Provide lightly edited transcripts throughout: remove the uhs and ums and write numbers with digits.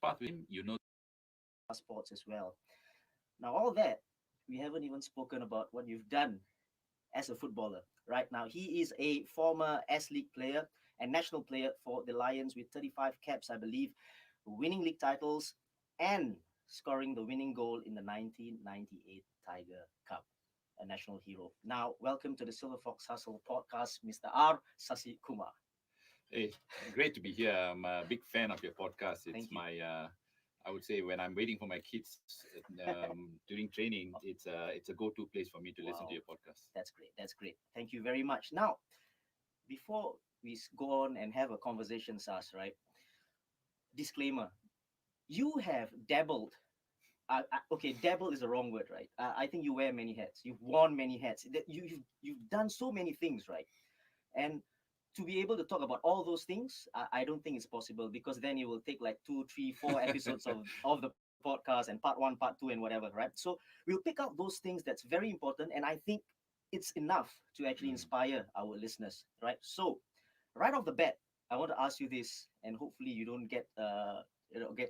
cross path with him, you know. Sports as well. Now, all that, we haven't even spoken about what you've done as a footballer. Right now, he is a former S League player and national player for the Lions with 35 caps, I believe, winning league titles and scoring the winning goal in the 1998 Tiger Cup. A national hero. Now, welcome to the Silver Fox Hustle podcast, Mr. R. Sasi Kumar. Hey, great to be here. I'm a big fan of your podcast. It's Thank you. my, I would say, when I'm waiting for my kids during training, it's a go-to place for me to listen to Wow, your podcast. that's great. That's great. Thank you very much. Now, before we go on and have a conversation, Sas, right? Disclaimer: you have dabbled. Okay, dabble is the wrong word, right? I think you wear many hats. You've worn many hats. You've done so many things, right? And to be able to talk about all those things, I don't think it's possible because then it will take like two, three, four episodes of the podcast and part one, part two, and whatever, right? So we'll pick out those things that's very important, and I think it's enough to actually Mm. inspire our listeners, right? So right off the bat, I want to ask you this, and hopefully you don't get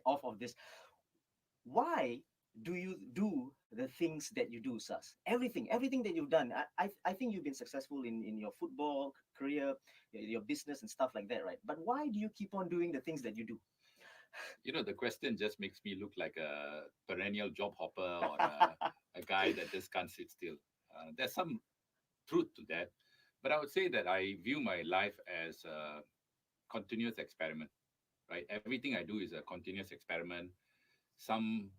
off of this. Why do you do the things that you do, Sas? Everything that you've done. I think you've been successful in your football career, your business and stuff like that, right? But why do you keep on doing the things that you do? The question just makes me look like a perennial job hopper or a guy that just can't sit still. There's some truth to that, but I would say that I view my life as a continuous experiment, right? Everything I do is a continuous experiment. Some,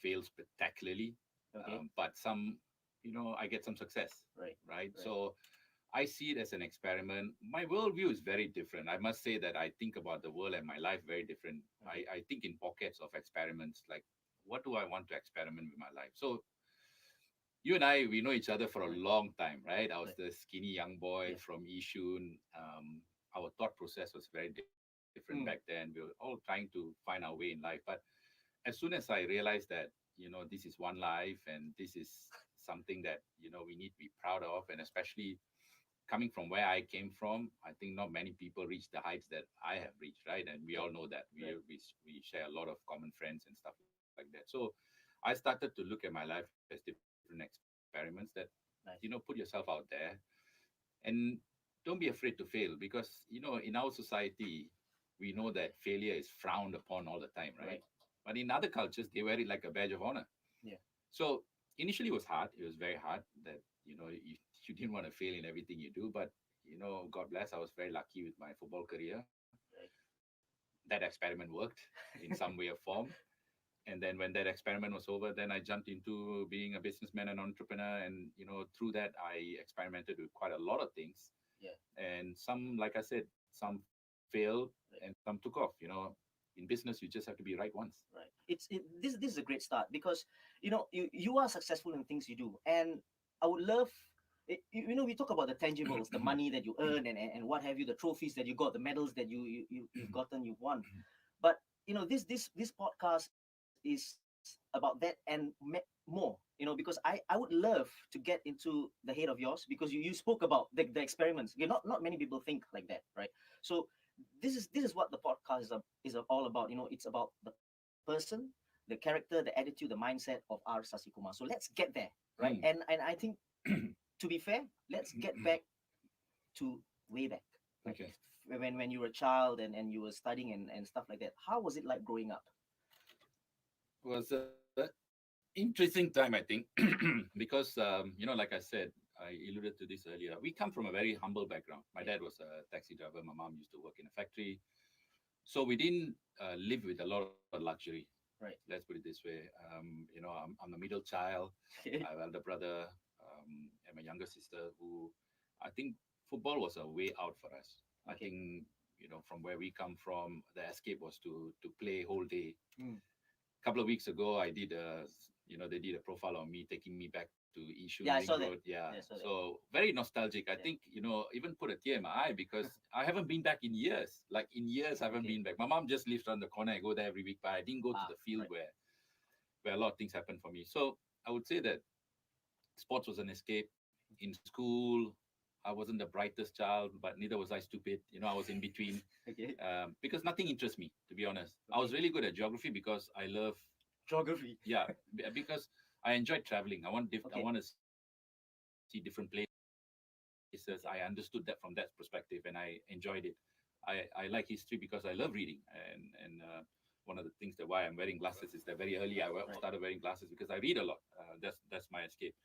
fail spectacularly, Okay, but some, I get some success, right, right? right. So I see it as an experiment. My worldview is very different. I must say that I think about the world and my life very different. Okay, I think in pockets of experiments, like what do I want to experiment with my life? So you and I, we know each other for a right, long time, right? I was right. the skinny young boy Yeah. from Yishun. Our thought process was very different back then. We were Mm, all trying to find our way in life. But as soon as I realized that, this is one life and this is something that, we need to be proud of. And especially coming from where I came from, I think not many people reach the heights that I have reached, right? And we all right, know that right. we share a lot of common friends and stuff like that. So I started to look at my life as different experiments that, put yourself out Nice. there and don't be afraid to fail because, in our society, we know that failure is frowned upon all the time, right? Right. But in other cultures, they wear it like a badge of honor. Yeah. So initially it was hard. It was very hard that, you didn't want to fail in everything you do. But, God bless, I was very lucky with my football career. Right. That experiment worked in some way or form. And then when that experiment was over, then I jumped into being a businessman and entrepreneur. And, through that, I experimented with quite a lot of things. Yeah. And some, like I said, some failed and Right. some took off. In business, you just have to be right once. Right. This is a great start because you are successful in things you do, and I would love. We talk about the tangibles, the money that you earn, and what have you, the trophies that you got, the medals that you've gotten, you've won. But this podcast is about that and more. Because I would love to get into the head of yours because you spoke about the experiments. Not many people think like that, right? So this is what the podcast is all about. It's about the person, the character, the attitude, the mindset of R. Sasikumar. So let's get there, right? Mm. And I think, to be fair, let's get back to way back, like Okay. when you were a child and you were studying and stuff like that. How was it like growing up? It was an interesting time, I think, because, like I said, I alluded to this earlier. We come from a very humble background. My Yeah, dad was a taxi driver. My mom used to work in a factory. So we didn't live with a lot of luxury. right. Let's put it this way. I'm the middle child. I have elder brother and my younger sister who I think football was a way out for us. I Okay. think, from where we come from, the escape was to play whole day. Mm. Couple of weeks ago, they did a profile on me, taking me back to Yishun Yeah, I Ring saw Road. that. Yeah, Yeah, I saw that. so very nostalgic. I Yeah. think, even put a tear in my eye because I haven't been back in years. Like in years, I haven't Okay. been back. My mom just lives around the corner. I go there every week, but I didn't go to Ah, the field right. where a lot of things happen for me. So I would say that sports was an escape in school. I wasn't the brightest child, but neither was I stupid. I was in between, Okay. because nothing interests me, to be honest. I was Okay. really good at geography because I love, Geography. yeah, because I enjoyed traveling. I Okay. want to see different places. I understood that from that perspective, and I enjoyed it. I like history because I love reading, and one of the things that why I'm wearing glasses is that very early started wearing glasses because I read a lot. That's my escape.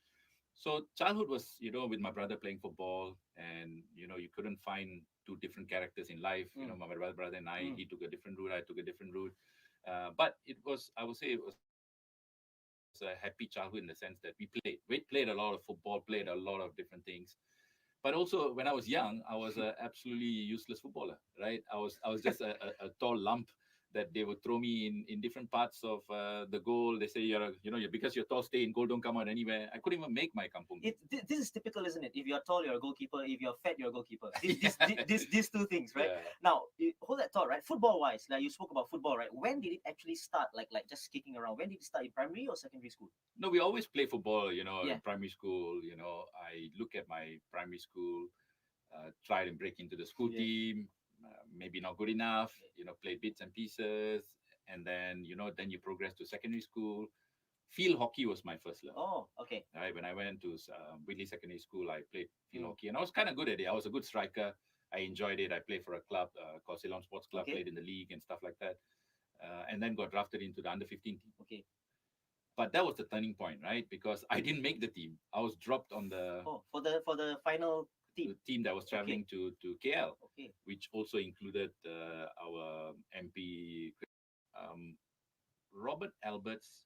So childhood was, with my brother playing football, and you couldn't find two different characters in life. Mm. My brother and I, Mm. he took a different route, I took a different route. But I would say it was a happy childhood in the sense that we played a lot of football, played a lot of different things. But also when I was young, I was a absolutely useless footballer, right? I was just a tall lump that they would throw me in different parts of the goal. They say you're because you're tall, stay in goal, don't come out anywhere. I couldn't even make my kampung game. This is typical, isn't it? If you're tall, you're a goalkeeper. If you're fat, you're a goalkeeper. Yeah. These two things, right? Yeah. Now, hold that thought, right? Football wise, like you spoke about football, right? When did it actually start? Like just kicking around. When did it start, in primary or secondary school? No, we always play football, Yeah. in primary school. I look at my primary school, try and break into the school Yeah. team, maybe not good enough, Okay. play bits and pieces. And then, then you progress to secondary school. Field hockey was my first love. Oh, okay. Right, when I went to Whitley Secondary School, I played field Mm. hockey, and I was kind of good at it. I was a good striker. I enjoyed it. I played for a club called Ceylon Sports Club, Okay. played in the league and stuff like that, and then got drafted into the under 15 team. Okay. But that was the turning point, right? Because I didn't make the team. I was dropped on the Oh, for the final team. team that was Okay. traveling to KL, Okay. which also included our MP, um, Robert Alberts.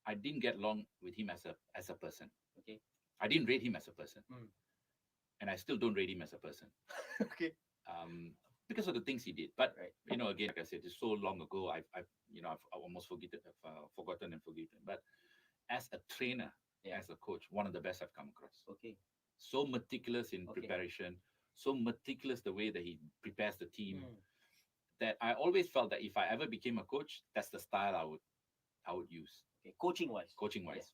I didn't get along with him as a person. Okay. I didn't rate him as a person, Mm. and I still don't rate him as a person, Okay. um, because of the things he did. But Right. again, like I said, it's so long ago. I've almost forgotten and forgiven. But as a trainer, Yeah. as a coach, one of the best I've come across. Okay. So meticulous in Okay. preparation, so meticulous the way that he prepares the team, Mm. that I always felt that if I ever became a coach, that's the style I would use, Okay. Coaching wise. coaching Yeah. wise.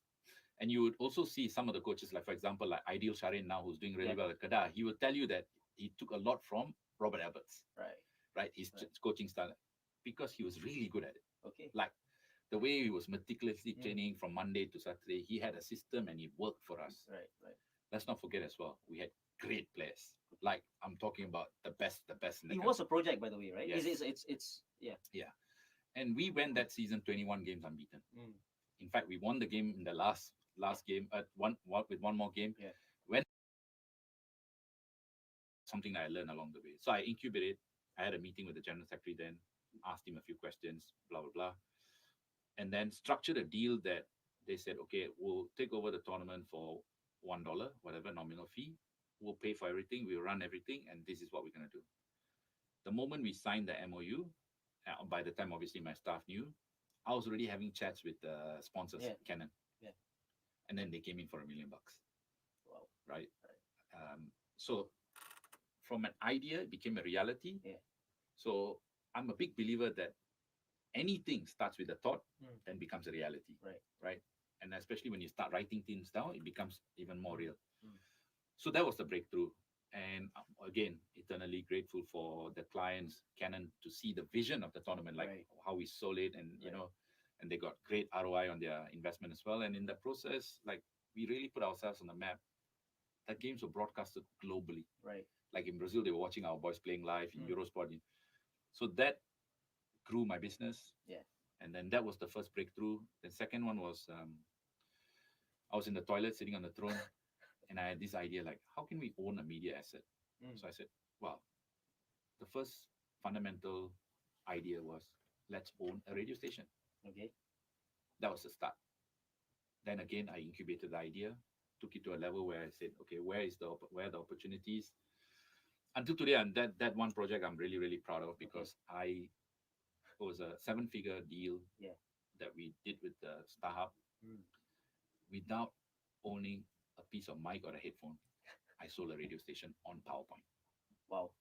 And you would also see some of the coaches, like for example, like Ideal Sharin now, who's doing really Yeah. well at Kedah. He will tell you that he took a lot from Robert Alberts, Right. right? His Right. coaching style, because he was really good at it. Okay. Like the way he was meticulously Mm. training from Monday to Saturday, he had a system and he worked for us. Right. Right. Let's not forget as well, we had great players. Like I'm talking about the best in the It was country. a project, by the way, right? Yes. It's yeah. Yeah. And we went that season 21 games unbeaten. Mm. In fact, we won the game in the last game, one with one more game. Yeah. When something that I learned along the way. So I incubated. I had a meeting with the general secretary then, asked him a few questions, blah blah blah, and then structured a deal that they said, okay, we'll take over the tournament for $1, whatever nominal fee. We'll pay for everything. We'll run everything, and this is what we're gonna do. The moment we signed the MOU, by the time obviously my staff knew, I was already having chats with the sponsors, Yeah. Canon, Yeah. and then they came in for $1 million, Wow. right? Right. So from an idea, it became a reality. Yeah. So I'm a big believer that anything starts with a thought, Mm. then becomes a reality, Right. right? And especially when you start writing things down, it becomes even more real. Mm. So that was the breakthrough. And again, eternally grateful for the clients, Canon, to see the vision of the tournament, like Right. how we sold it, and Right. and they got great ROI on their investment as well. And in the process, like we really put ourselves on the map. The games were broadcasted globally. Right. Like in Brazil, they were watching our boys playing live in Mm. Eurosport. So that grew my business. Yeah. And then that was the first breakthrough. The second one was I was in the toilet sitting on the throne, and I had this idea like, how can we own a media asset? Mm. So I said, well, the first fundamental idea was, let's own a radio station. Okay. That was the start. Then again, I incubated the idea, took it to a level where I said, okay, where are the opportunities? Until today, and that one project I'm really really proud of, because it was a seven-figure deal Yeah. that we did with the Starhub Mm. without owning a piece of mic or a headphone. I sold a radio station on PowerPoint. Wow.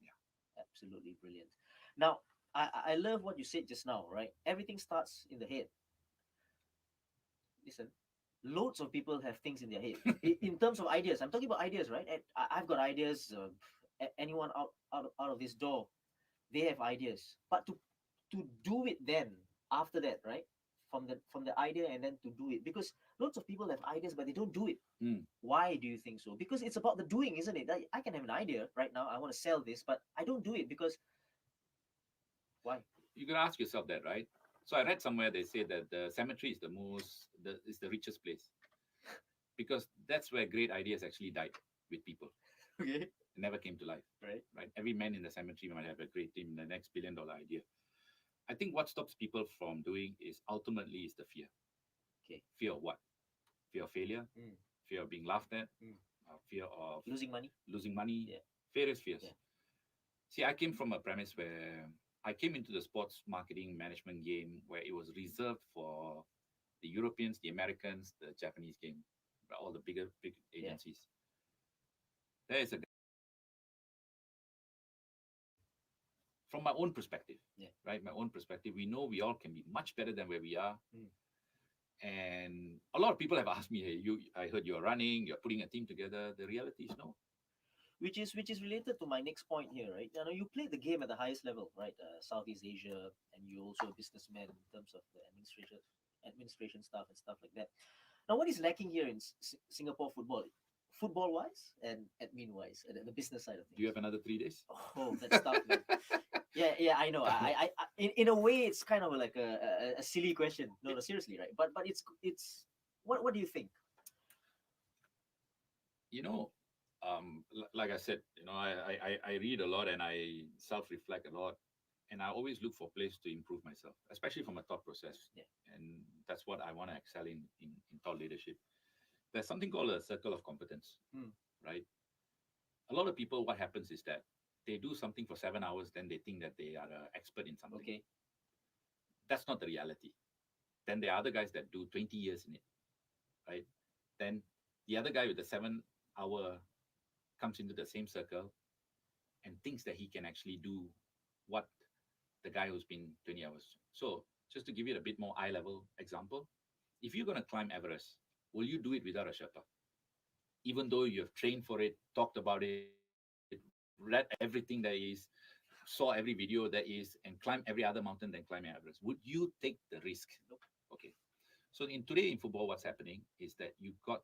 Yeah. Absolutely brilliant. Now, I love what you said just now, right? Everything starts in the head. Listen, loads of people have things in their head. In terms of ideas, I'm talking about ideas, right? And I've got ideas. Anyone out of this door, they have ideas. But to do it then after that, right? From the idea and then to do it, because lots of people have ideas but they don't do it. Mm. Why do you think so? Because it's about the doing, isn't it? I can have an idea right now. I want to sell this, but I don't do it because why? You can ask yourself that, right? So I read somewhere they say that the cemetery is the richest place because that's where great ideas actually died with people. Okay. It never came to life, Right. right? Every man in the cemetery might have a great dream, the next $1 billion idea. I think what stops people from doing is ultimately is the fear. Okay. Fear of what? Fear of failure, Mm. fear of being laughed at, Mm. fear of Losing money. losing money, Yeah. various fears. Yeah. See, I came from a premise where I came into the sports marketing management game where it was reserved for the Europeans, the Americans, the Japanese game, all the big Yeah. agencies. There is a from my own perspective, Yeah. right? My own perspective, we know we all can be much better than where we are. Mm. And a lot of people have asked me, hey, I heard you're running, you're putting a team together. The reality is no. Which is related to my next point here, right? You know, you play the game at the highest level, right? Southeast Asia, and you're also a businessman in terms of the administration stuff and stuff like that. Now, what is lacking here in Singapore football wise and admin wise, and the business side of Do you things? have another 3 days? Oh, that's tough, man. Yeah, yeah, I know. In a way, it's kind of like a silly question. No, no, seriously, right? But it's what do you think? You know, like I said, I read a lot and I self-reflect a lot, and I always look for place to improve myself, especially from a thought process. Yeah. And that's what I want to excel in thought leadership. There's something called a circle of competence, Hmm. right? A lot of people, what happens is that they do something for 7 hours, then they think that they are an expert in something. Okay. That's not the reality. Then there are other guys that do 20 years in it, right? Then the other guy with the 7 hour comes into the same circle and thinks that he can actually do what the guy who's been 20 hours. So just to give you a bit more eye level example, if you're going to climb Everest, will you do it without a Sherpa? Even though you have trained for it, talked about it, read everything there is, saw every video there is, and climb every other mountain than climbing Everest, would you take the risk? Nope. Okay. So today in football, what's happening is that you've got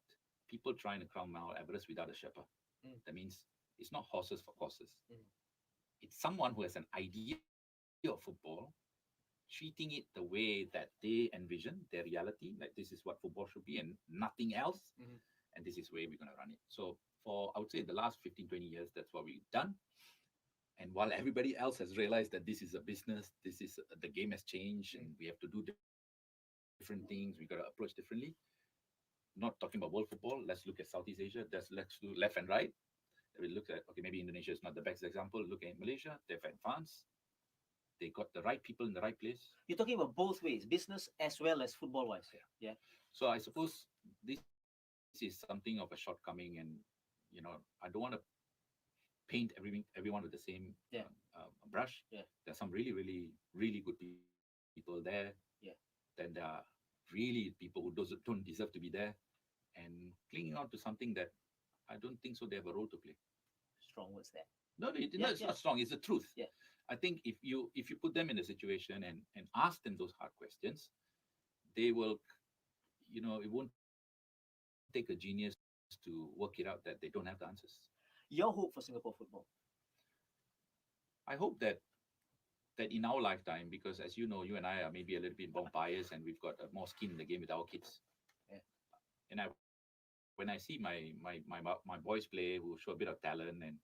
people trying to climb Mount Everest without a Sherpa. Mm. That means it's not horses for courses. Mm. It's someone who has an idea of football, treating it the way that they envision their reality, like this is what football should be and nothing else. Mhm. And this is where we're going to run it. So for, I would say, the last 15, 20 years, that's what we've done. And while everybody else has realized that this is a business, this is the game has changed and we have to do different things, we got to approach differently. Not talking about world football, let's look at Southeast Asia, let's do left and right. We look at, okay, maybe Indonesia is not the best example. Look at Malaysia, they've advanced, they got the right people in the right place. You're talking about both ways, business as well as football wise. Yeah. So I suppose this is something of a shortcoming, and I don't want to paint everyone with the same Yeah. brush. Yeah. There's some really, really, really good people there. Yeah. Then there are really people who don't deserve to be there, and clinging on to something that I don't think so they have a role to play. Strong words there. No, Yeah, it's yeah. not strong. It's the truth. Yeah. I think if you put them in a situation and ask them those hard questions, they will, it won't take a genius to work it out that they don't have the answers. Your hope for Singapore football. I hope that in our lifetime, because as you know, you and I are maybe a little bit more biased and we've got more skin in the game with our kids. Yeah. And when I see my boys play who show a bit of talent, and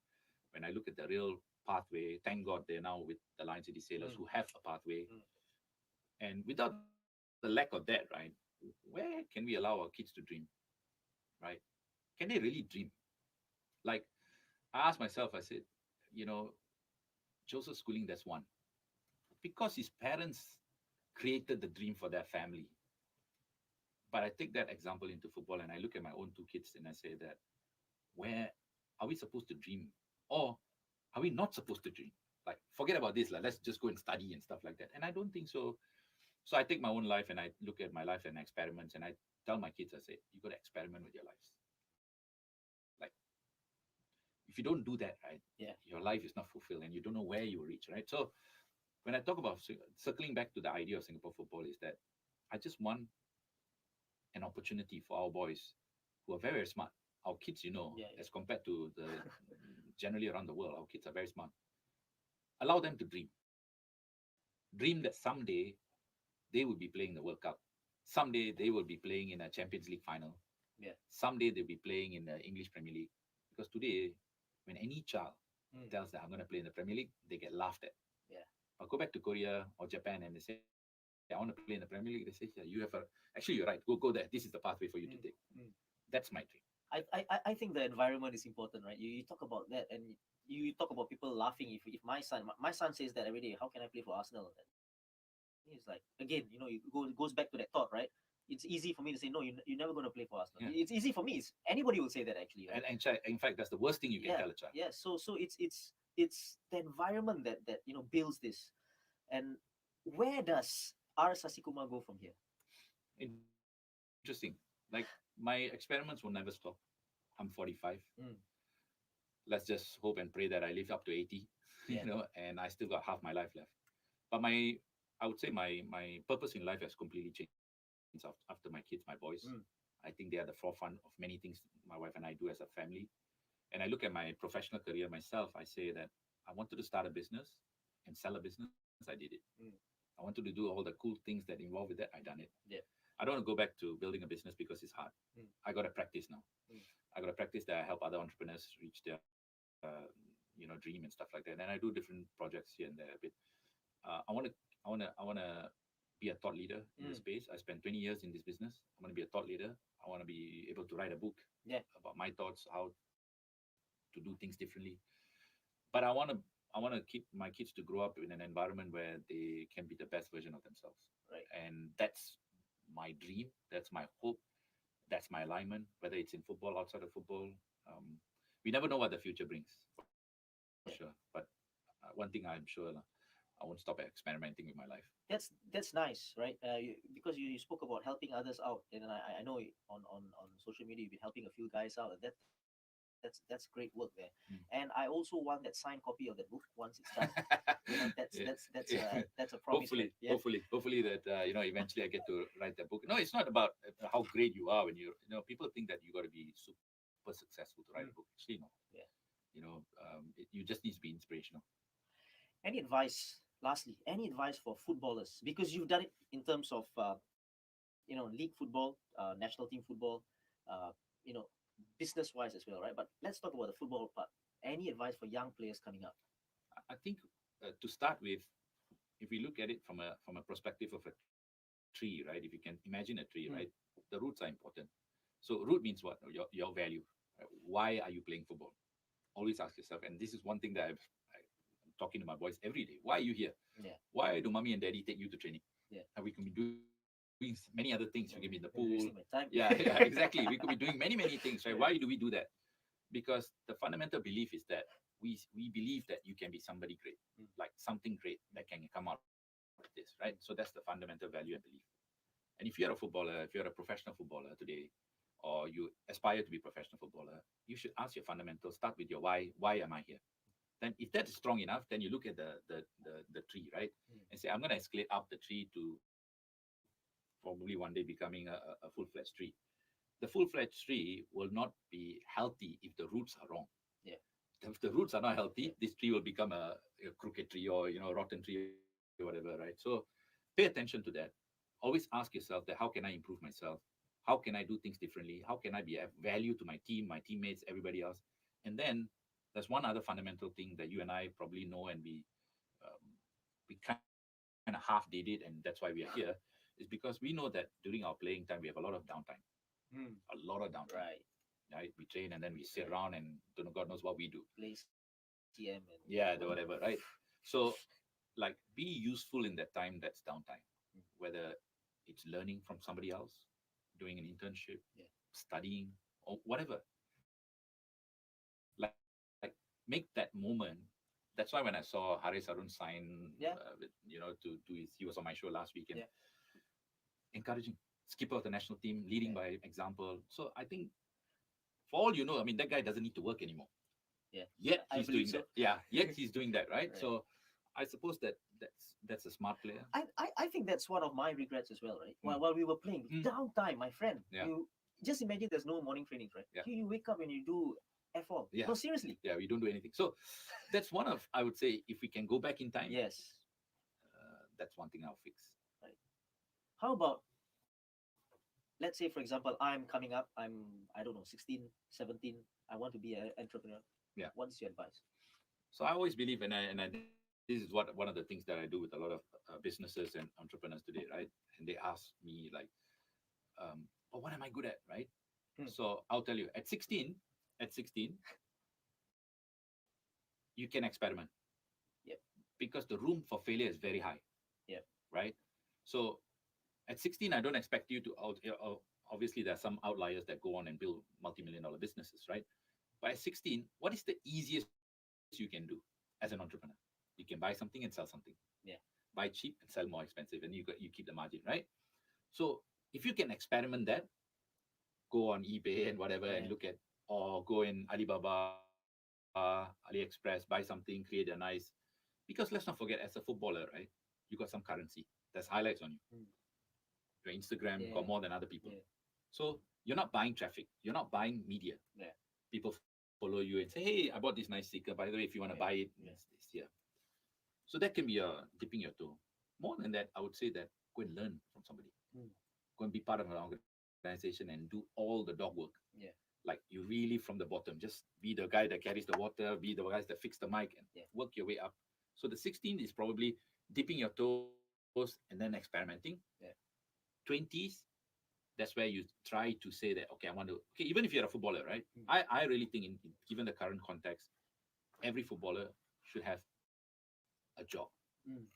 when I look at the real pathway, thank God they're now with the Lion City Sailors who Mm. have a pathway. Mm. And without the lack of that, right, where can we allow our kids to dream? Right? Can they really dream? Like I asked myself, I said, you know, Joseph Schooling, that's one. Because his parents created the dream for their family. But I take that example into football and I look at my own 2 kids and I say that where are we supposed to dream? Or are we not supposed to dream? Like, forget about this, like, let's just go and study and stuff like that. And I don't think so. So I take my own life and I look at my life and experiments, and I tell my kids, I say, you got to experiment with your lives. Like, if you don't do that, right, Yeah. your life is not fulfilled and you don't know where you will reach, right? So when I talk about circling back to the idea of Singapore football, is that I just want an opportunity for our boys who are very, very smart. Our kids, Yeah. as compared to the generally around the world, our kids are very smart. Allow them to dream. Dream that someday they will be playing the World Cup. Someday they will be playing in a Champions League final. Yeah. Someday they'll be playing in the English Premier League. Because today, when any child Mm. tells that I'm going to play in the Premier League, they get laughed at. Yeah. But go back to Korea or Japan and they say, I want to play in the Premier League. They say, yeah, you have actually, you're right. Go there. This is the pathway for you to take. Mm. That's my dream. I think the environment is important, right? You talk about that, and you talk about people laughing. If my son says that every day, how can I play for Arsenal? He's like, again, it goes back to that thought, right? It's easy for me to say no. You're never going to play for Arsenal. Yeah. It's easy for me. Anybody will say that actually, right? And in fact, that's the worst thing you can tell a child. Yeah. So it's the environment that builds this, and where does R Sasikumar go from here? Interesting. Like, my experiments will never stop. I'm 45. Mm. Let's just hope and pray that I live up to 80, Yeah. and I still got half my life left. But I would say my purpose in life has completely changed after my kids, my boys. Mm. I think they are the forefront of many things my wife and I do as a family. And I look at my professional career myself, I say that I wanted to start a business and sell a business, I did it. Mm. I wanted to do all the cool things that involve with that, I done it. Yeah. I don't want to go back to building a business because it's hard. Mm. I got to practice now. Mm. I got to practice that I help other entrepreneurs reach their, dream and stuff like that. And I do different projects here and there a bit. I want to be a thought leader in the Mm. space. I spent 20 years in this business. I want to be a thought leader. I want to be able to write a book Yeah. about my thoughts, how to do things differently. But I want to keep my kids to grow up in an environment where they can be the best version of themselves. Right. And that's my dream. That's my hope. That's my alignment. Whether it's in football, outside of football, we never know what the future brings, for sure. But one thing I'm sure, I won't stop experimenting with my life. That's nice, right? Because you spoke about helping others out, and then I know on social media you've been helping a few guys out. That's great work there. Mm. And I also want that signed copy of that book once it's done. That's Yeah. that's a promise. Hopefully, right? Yeah. hopefully that eventually I get to write that book. No, it's not about how great you are when people think that you got to be super successful to write a book. Actually, no. Yeah. You just need to be inspirational. Any advice? Lastly, any advice for footballers? Because you've done it in terms of league football, national team football, uh, you know, business wise as well, right? But let's talk about the football part. Any advice for young players coming up? I think to start with, if we look at it from a perspective of a tree, right? If you can imagine a tree, right? The roots are important. So root means what? Your value. Why are you playing football? Always ask yourself. And this is one thing that I'm talking to my boys every day. Why are you here? Yeah. Why do mommy and daddy take you to training? Yeah. And we can be doing many other things. We can be in the pool. Wasting my time. Yeah, exactly. We could be doing many, many things, right? Yeah. Why do we do that? Because the fundamental belief is that we believe that you can be somebody great, like something great that can come out of this, right? So that's the fundamental value and belief. And if you're a footballer, if you're a professional footballer today, or you aspire to be a professional footballer, you should ask your fundamentals. Start with your why. Why am I here? Then, if that is strong enough, then you look at the tree, right, and say, I'm going to escalate up the tree to probably one day becoming a full-fledged tree. The full-fledged tree will not be healthy if the roots are wrong. Yeah. If the roots are not healthy, this tree will become a crooked tree or a rotten tree or whatever, right? So pay attention to that. Always ask yourself that how can I improve myself? How can I do things differently? How can I be of value to my team, my teammates, everybody else? And then there's one other fundamental thing that you and I probably know, and we kind of half did it, and that's why we are here, is because we know that during our playing time we have a lot of downtime, Mm. a lot of downtime. Right. Right? We train and then we sit around and don't know, God knows what we do. Play CM and Yeah, the whatever, right? So, like, be useful in that time that's downtime, whether it's learning from somebody else, doing an internship, Yeah. studying, or whatever. Like, make that moment. That's why when I saw Haris Arun sign, Yeah. he was on my show last weekend. Yeah. encouraging. Skipper of the national team, leading Yeah. by example. So I think, for all you know, I mean, that guy doesn't need to work anymore. Yeah. Yet I he's believe doing so. that. Yeah, yet he's doing that, right? Right. So I suppose that's a smart player. I think that's one of my regrets as well, right? Mm. While we were playing, Mm. downtime, my friend. Yeah. You just imagine there's no morning trainings, right? Yeah. You wake up and you do F all. Yeah. No, seriously. Yeah, we don't do anything. So that's one of, I would say, if we can go back in time, Yes. that's one thing I'll fix. Right. How about, let's say, for example, I'm coming up, I don't know, 16, 17, I want to be an entrepreneur. Yeah. What's your advice? So I always believe, and this is what one of the things that I do with a lot of businesses and entrepreneurs today, right? And they ask me like, "Oh, what am I good at?" Right? Hmm. So I'll tell you, at 16, you can experiment Yep. because the room for failure is very high, Yep. right? So at 16, I don't expect you to out. Obviously, there are some outliers that go on and build multi-million-dollar businesses, right? But at 16, what is the easiest you can do as an entrepreneur? You can buy something and sell something. Yeah. Buy cheap and sell more expensive, and you keep the margin, right? So if you can experiment that, go on eBay and whatever and Yeah. look at, or go in Alibaba, AliExpress, buy something, create a nice. Because let's not forget, as a footballer, right, you got some currency. There's highlights on you. Mm. Your Instagram got Yeah. more than other people. Yeah. So you're not buying traffic. You're not buying media. Yeah. People follow you and say, "Hey, I bought this nice sticker. By the way, if you want to buy it, Yeah. it's Yeah. here." So that can be a dipping your toe. More than that, I would say that go and learn from somebody. Mm. Go and be part of an organization and do all the dog work. Yeah. Like you really from the bottom. Just be the guy that carries the water, be the guys that fix the mic, and Yeah. work your way up. So the 16 is probably dipping your toes and then experimenting. Yeah. 20s, that's where you try to say that, okay, I want to, okay, even if you're a footballer, right? Mm. I really think, given the current context, every footballer should have a job Mm.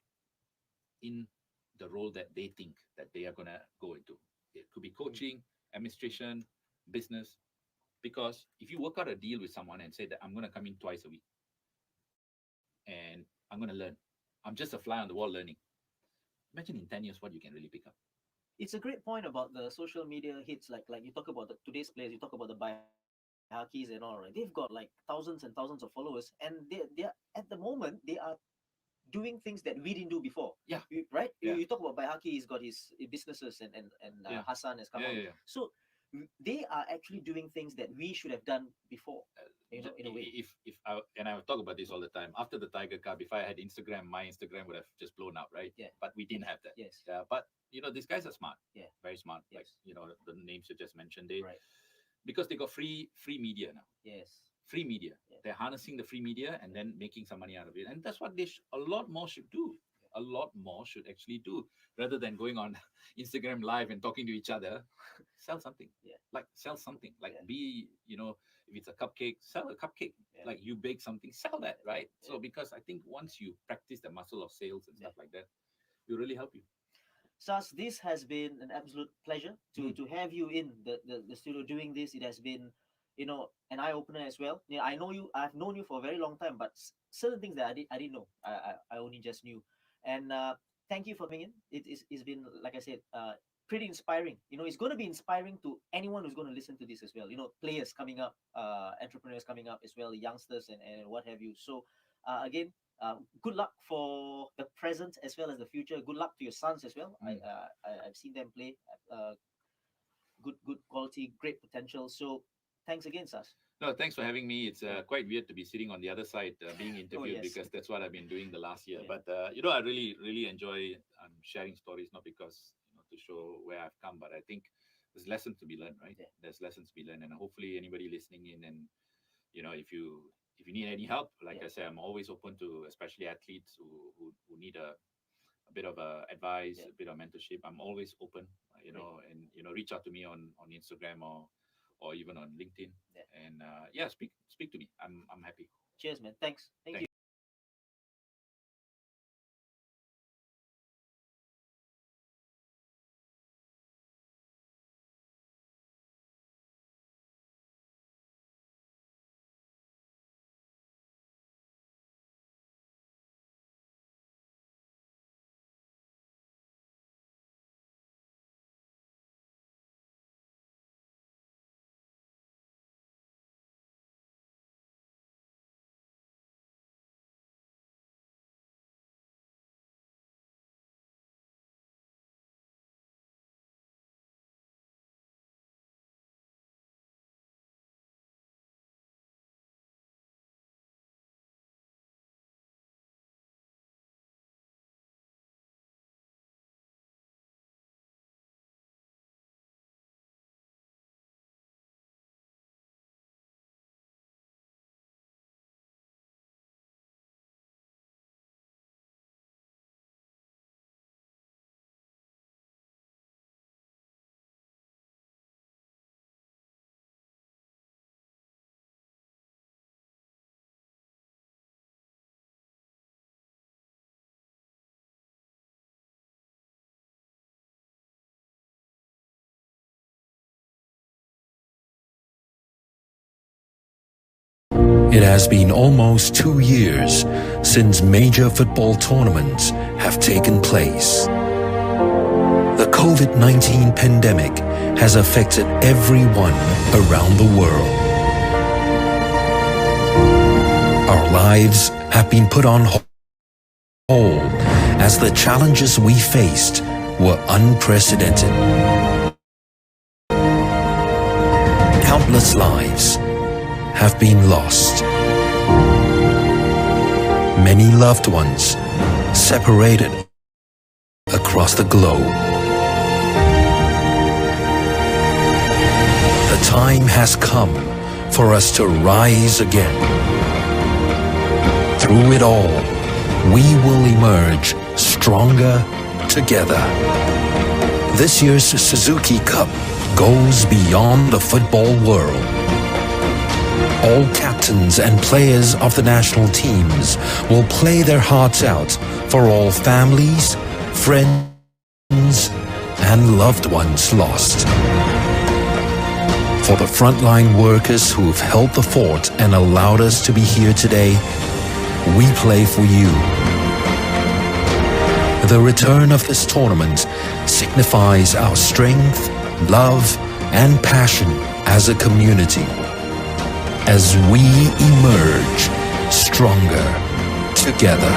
in the role that they think that they are going to go into. It could be Mm. coaching, administration, business. Because if you work out a deal with someone and say that I'm going to come in twice a week and I'm going to learn, I'm just a fly on the wall learning. Imagine in 10 years what you can really pick up. It's a great point about the social media hits. Like you talk about today's players, you talk about the Bayakis and all, right? They've got like thousands and thousands of followers, and they're at the moment they are doing things that we didn't do before. Yeah, Right? You yeah, talk about Bayhaki, he's got his businesses, and yeah, Hassan has come yeah, out. yeah, yeah. So they are actually doing things that we should have done before, in a way. If I, and I talk about this all the time, after the Tiger Cup, if I had Instagram, my Instagram would have just blown up, right? Yeah. But we didn't have that. Yes. Yeah, but these guys are smart. Yeah. Very smart. Like Yes. the names you just mentioned, they Right. because they got free media now. Yes. Free media. Yeah. They're harnessing the free media and then making some money out of it, and that's what a lot more should do. A lot more should actually do, rather than going on Instagram live and talking to each other. Sell something. Yeah. Like sell something. Like Yeah. be, if it's a cupcake, sell a cupcake. Yeah. Like you bake something, sell that, right? Yeah. So because I think once you practice the muscle of sales and stuff Yeah. like that, it will really help you. Sas, this has been an absolute pleasure to Mm. have you in the studio doing this. It has been, an eye opener as well. Yeah, I know you. I've known you for a very long time, but certain things that I didn't know. I only just knew. And thank you for coming in. It's been, like I said, pretty inspiring. It's going to be inspiring to anyone who's going to listen to this as well. Players coming up, entrepreneurs coming up as well, youngsters and what have you. So again, good luck for the present as well as the future. Good luck to your sons as well. Mm. I've seen them play. Good quality, great potential. So thanks again, Sas. No, thanks for having me. It's quite weird to be sitting on the other side being interviewed Oh, yes. because that's what I've been doing the last year. Yeah. But I really really enjoy sharing stories, not because to show where I've come, but I think there's lessons to be learned, right? Yeah. There's lessons to be learned, and hopefully anybody listening in, and if you need any help, like Yeah. I said, I'm always open to, especially athletes who need a bit of advice, Yeah. a bit of mentorship. I'm always open, Great. and reach out to me on Instagram or even on LinkedIn, Yeah. and yeah, speak to me. I'm happy. Cheers, man. Thanks. Thank Thank you. It has been almost 2 years since major football tournaments have taken place. The COVID-19 pandemic has affected everyone around the world. Our lives have been put on hold as the challenges we faced were unprecedented. Countless lives have been lost. Many loved ones separated across the globe. The time has come for us to rise again. Through it all, we will emerge stronger together. This year's Suzuki Cup goes beyond the football world. All captains and players of the national teams will play their hearts out for all families, friends, and loved ones lost. For the frontline workers who've held the fort and allowed us to be here today, we play for you. The return of this tournament signifies our strength, love, and passion as a community, as we emerge stronger together.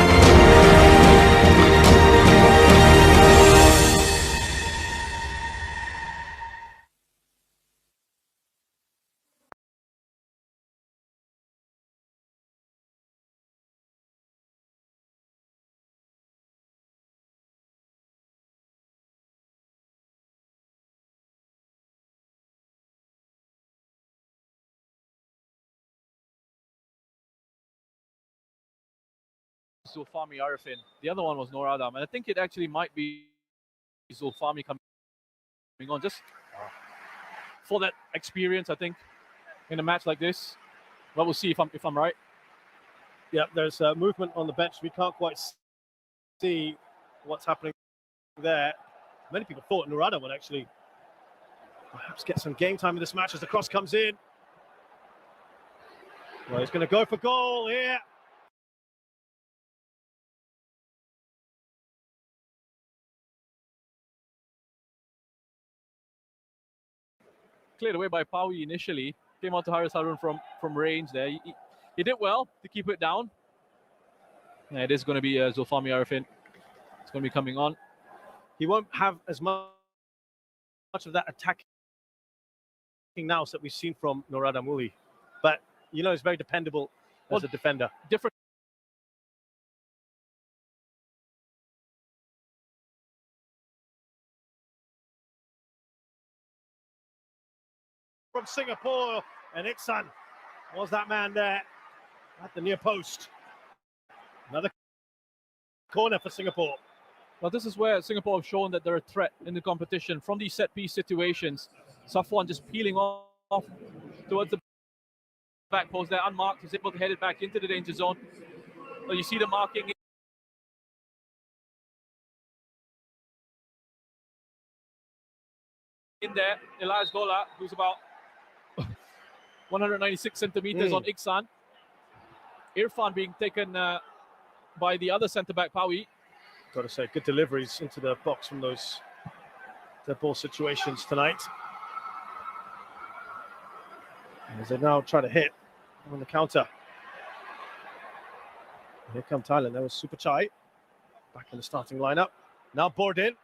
Zulfami Arifin. The other one was Noor Adam, and I think it actually might be Zulfami coming on just for that experience. I think in a match like this, but we'll see if I'm right. Yeah, there's movement on the bench. We can't quite see what's happening there. Many people thought Noor Adam would actually perhaps get some game time in this match as the cross comes in. Well, he's going to go for goal here. Cleared away by Pawi initially. Came out to Haris Harun from range there. He did well to keep it down. Yeah, it is going to be Zulfami Arifin. It's going to be coming on. He won't have as much of that attacking nous that we've seen from Noor Adam Woolley. But, you know, he's very dependable as a defender. Different. From Singapore, and Iksan was that man there at the near post. Another corner for Singapore. Well, this is where Singapore have shown that they're a threat in the competition from these set-piece situations. Safwan just peeling off towards the back post there, unmarked. He's able to head it back into the danger zone. So you see the marking in there. Elias Gola, who's about 196 centimeters on Iksan. Irfan being taken by the other centre-back, Pawi. Got to say, good deliveries into the box from those dead ball situations tonight. As they now try to hit on the counter. Here come Thailand. There was Super Chai back in the starting lineup. Now Borden.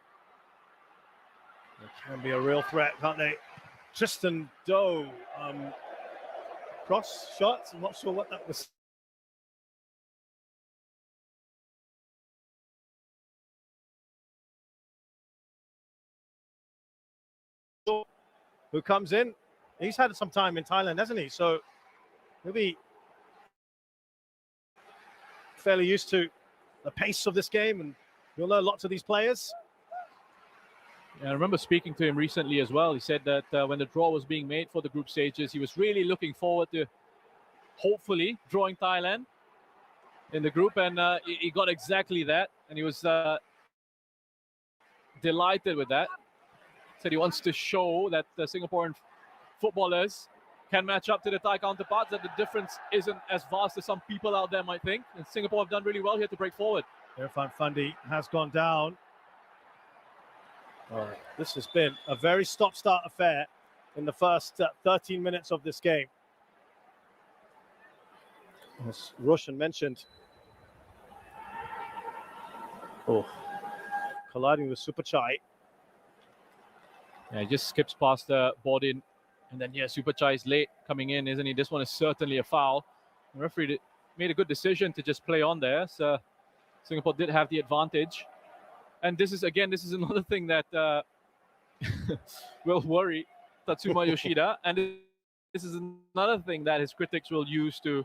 They can be a real threat, can't they? Tristan Doe. Cross shots. I'm not sure what that was. Who comes in? He's had some time in Thailand, hasn't he? So maybe fairly used to the pace of this game, and you'll know lots of these players. Yeah, I remember speaking to him recently as well. He said that when the draw was being made for the group stages, he was really looking forward to hopefully drawing Thailand in the group, and he got exactly that, and he was delighted with that. Said he wants to show that the Singaporean footballers can match up to the Thai counterparts, that the difference isn't as vast as some people out there might think. And Singapore have done really well here to break forward. Irfan Fundi has gone down. This has been a very stop-start affair in the first 13 minutes of this game. As Roshan mentioned, colliding with Superchai. Yeah, he just skips past the Bodin. And then, yeah, Superchai is late coming in, isn't he? This one is certainly a foul. The referee made a good decision to just play on there. So Singapore did have the advantage. And this is another thing that will worry Tatsuma Yoshida. And this is another thing that his critics will use to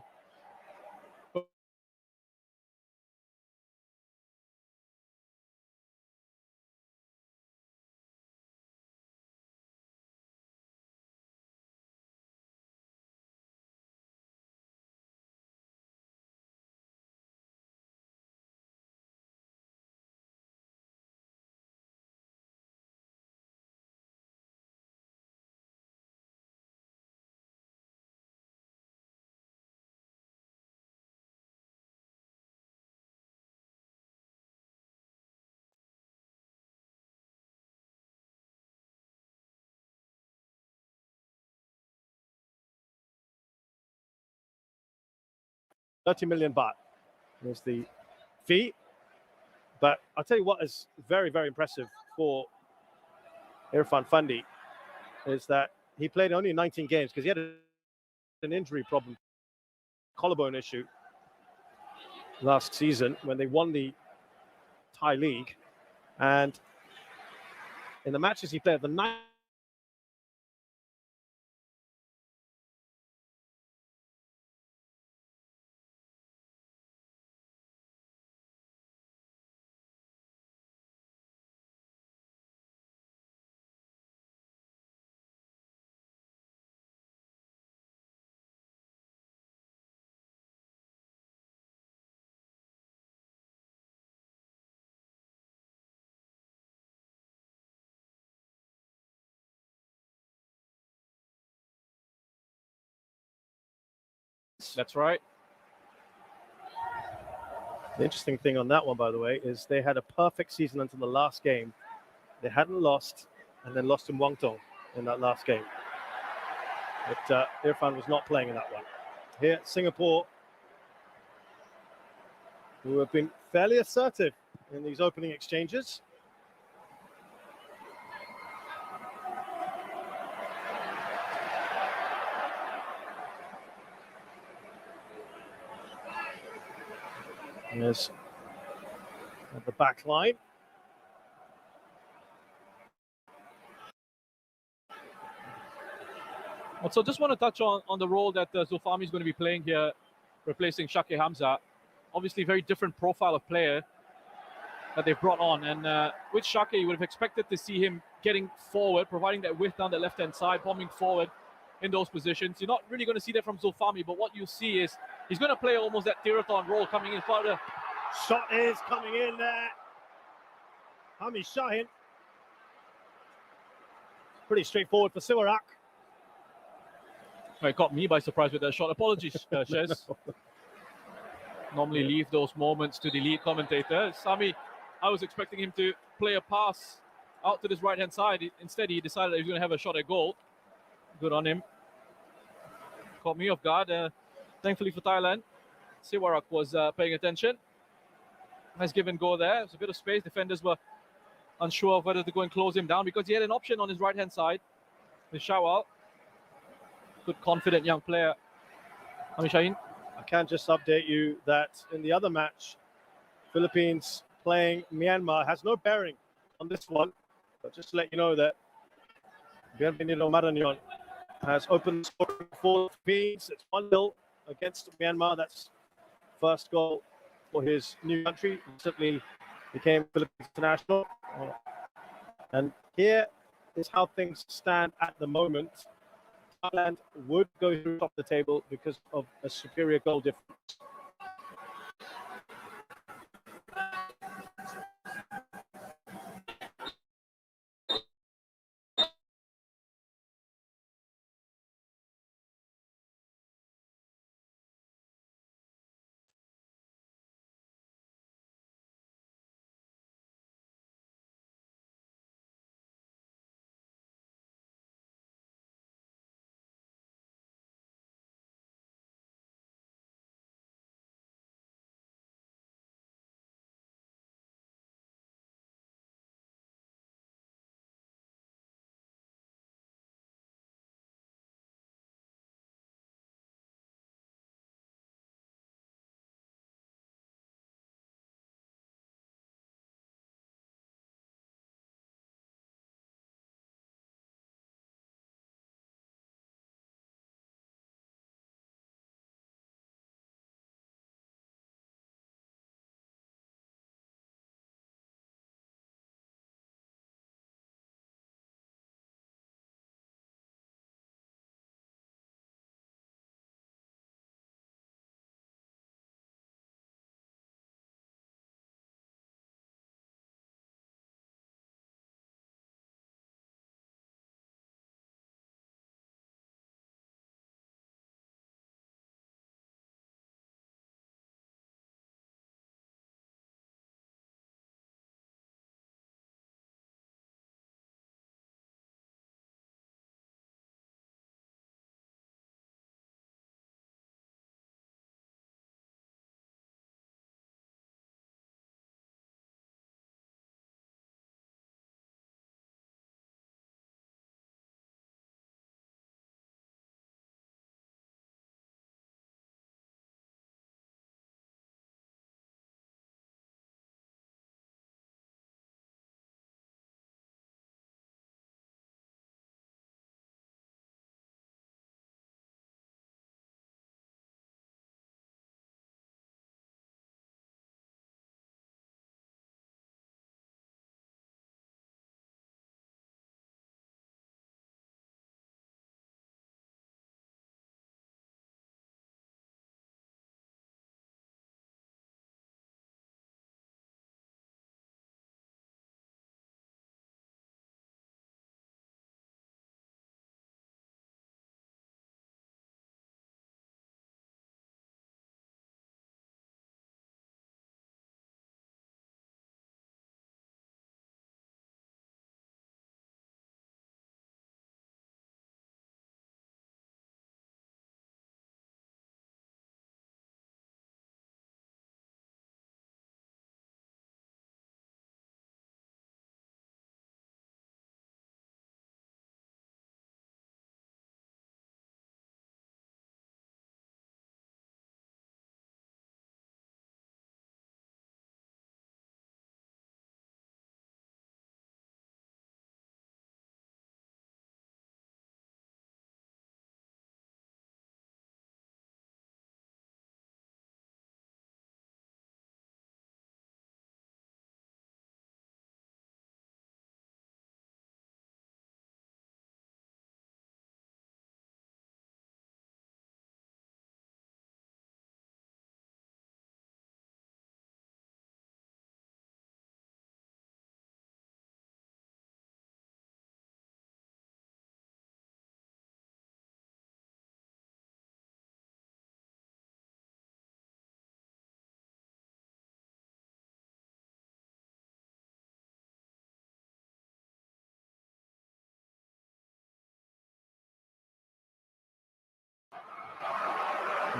£30 million is the fee. But I'll tell you what is very, very impressive for Irfan Fundi is that he played only 19 games because he had an injury problem, collarbone issue last season when they won the Thai League. And in the matches he played, the night That's right. The interesting thing on that one, by the way, is they had a perfect season until the last game. They hadn't lost, and then lost in Guangdong in that last game. But Irfan was not playing in that one. Here, Singapore, who have been fairly assertive in these opening exchanges. There's at the back line. Also, just want to touch on the role that Zulfami is going to be playing here, replacing Shake Hamza. Obviously, very different profile of player that they've brought on. And with Shake, you would have expected to see him getting forward, providing that width down the left-hand side, bombing forward in those positions. You're not really going to see that from Zulfami, but what you see is he's going to play almost that Tirathon role coming in. Shot is coming in there. Hamish Shahin. Pretty straightforward for Siwarak. It caught me by surprise with that shot. Apologies, Shez. Normally leave those moments to the lead commentator. Sami, I was expecting him to play a pass out to this right-hand side. Instead, he decided that he was going to have a shot at goal. Good on him. Caught me off guard. Thankfully for Thailand, Siwarak was paying attention. Nice give and go there. There's a bit of space. Defenders were unsure of whether to go and close him down because he had an option on his right-hand side with Shawal. Good, confident young player. Hamish Shahin. I can just update you that in the other match, Philippines playing Myanmar has no bearing on this one. But just to let you know that Bienvenido Marañón has opened the scoring for the Philippines. It's 1-0 against Myanmar. That's first goal for his new country. Recently became Philippines international. And here is how things stand at the moment. Thailand would go through top of the table because of a superior goal difference.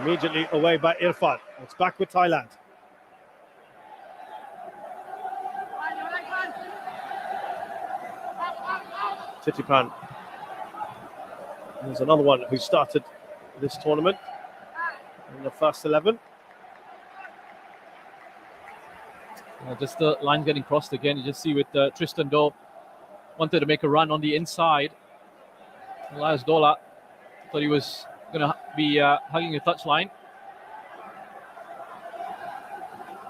Immediately away by Irfan. It's back with Thailand. Titipan. There's another one who started this tournament in the first 11. Just the line getting crossed again. You just see with Tristan Doe wanted to make a run on the inside. Elias Dola thought he was going to be hugging a touchline.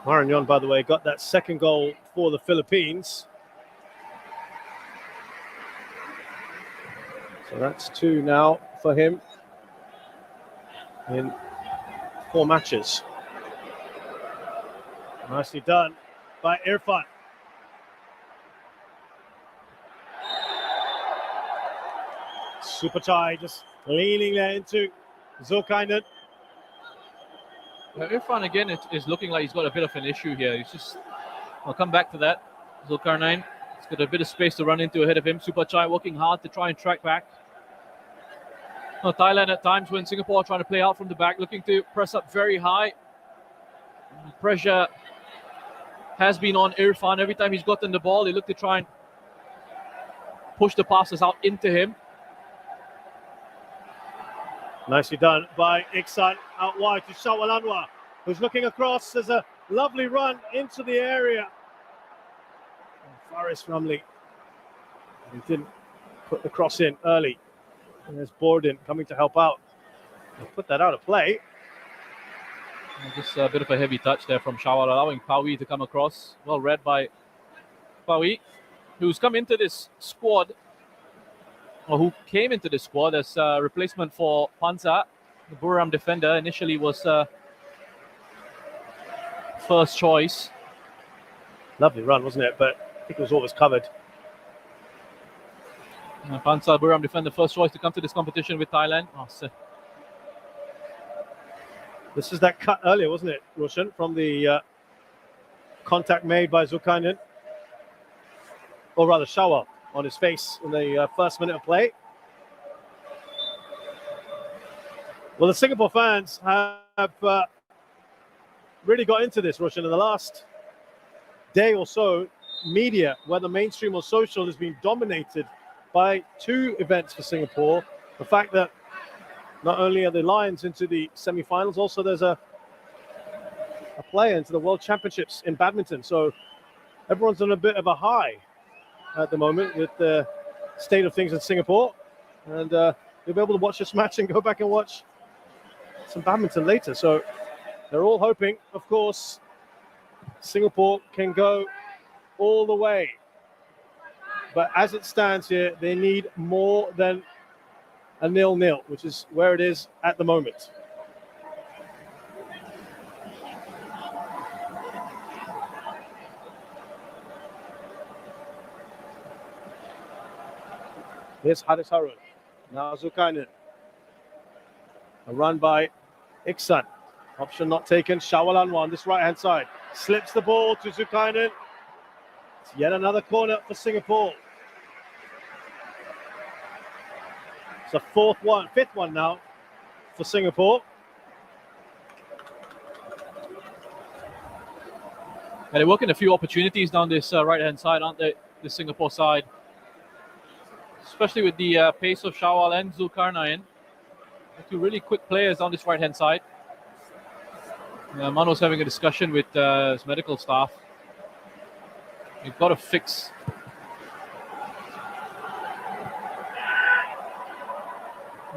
Marignon, by the way, got that second goal for the Philippines. So that's 2 now for him in 4 matches. Nicely done by Irfan. Superchai just leaning there into Zulkarnain. Irfan again is looking like he's got a bit of an issue here. I'll come back to that. Zulkarnain, he's got a bit of space to run into ahead of him. Superchai working hard to try and track back. Now, Thailand at times when Singapore are trying to play out from the back, looking to press up very high. Pressure has been on Irfan. Every time he's gotten the ball, they look to try and push the passes out into him. Nicely done by Iksan out wide to Shawal Anwar, who's looking across. There's a lovely run into the area. Faris Ramli, he didn't put the cross in early. And there's Borden coming to help out. He'll put that out of play. Just a bit of a heavy touch there from Shawal, allowing Pawi to come across. Well read by Pawi, who's come into this squad, or who came into the squad as a replacement for Panza, the Buriram defender. Initially was first choice. Lovely run, wasn't it? But I think it was always covered. Panza, Buriram defender, first choice to come to this competition with Thailand. This is that cut earlier, wasn't it, Roshan, from the contact made by Zulkarnain, or rather Shawal, on his face in the first minute of play. Well, the Singapore fans have really got into this, Roshan, in the last day or so. Media, whether mainstream or social, has been dominated by 2 events for Singapore. The fact that not only are the Lions into the semi-finals, also there's a player into the World Championships in badminton. So everyone's on a bit of a high at the moment with the state of things in Singapore. And you'll be able to watch this match and go back and watch some badminton later. So they're all hoping, of course, Singapore can go all the way. But as it stands here, they need more than a 0-0, which is where it is at the moment. Here's Haris Harun. Now Zulkarnain. A run by Iksan. Option not taken. Shawal Anwar on this right-hand side. Slips the ball to Zulkarnain. It's yet another corner for Singapore. It's a fifth one now for Singapore. And they're working a few opportunities down this right-hand side, aren't they? The Singapore side. Especially with the pace of Shawal and Zulkarnain. 2 really quick players on this right-hand side. Mano's having a discussion with his medical staff. We've got to fix...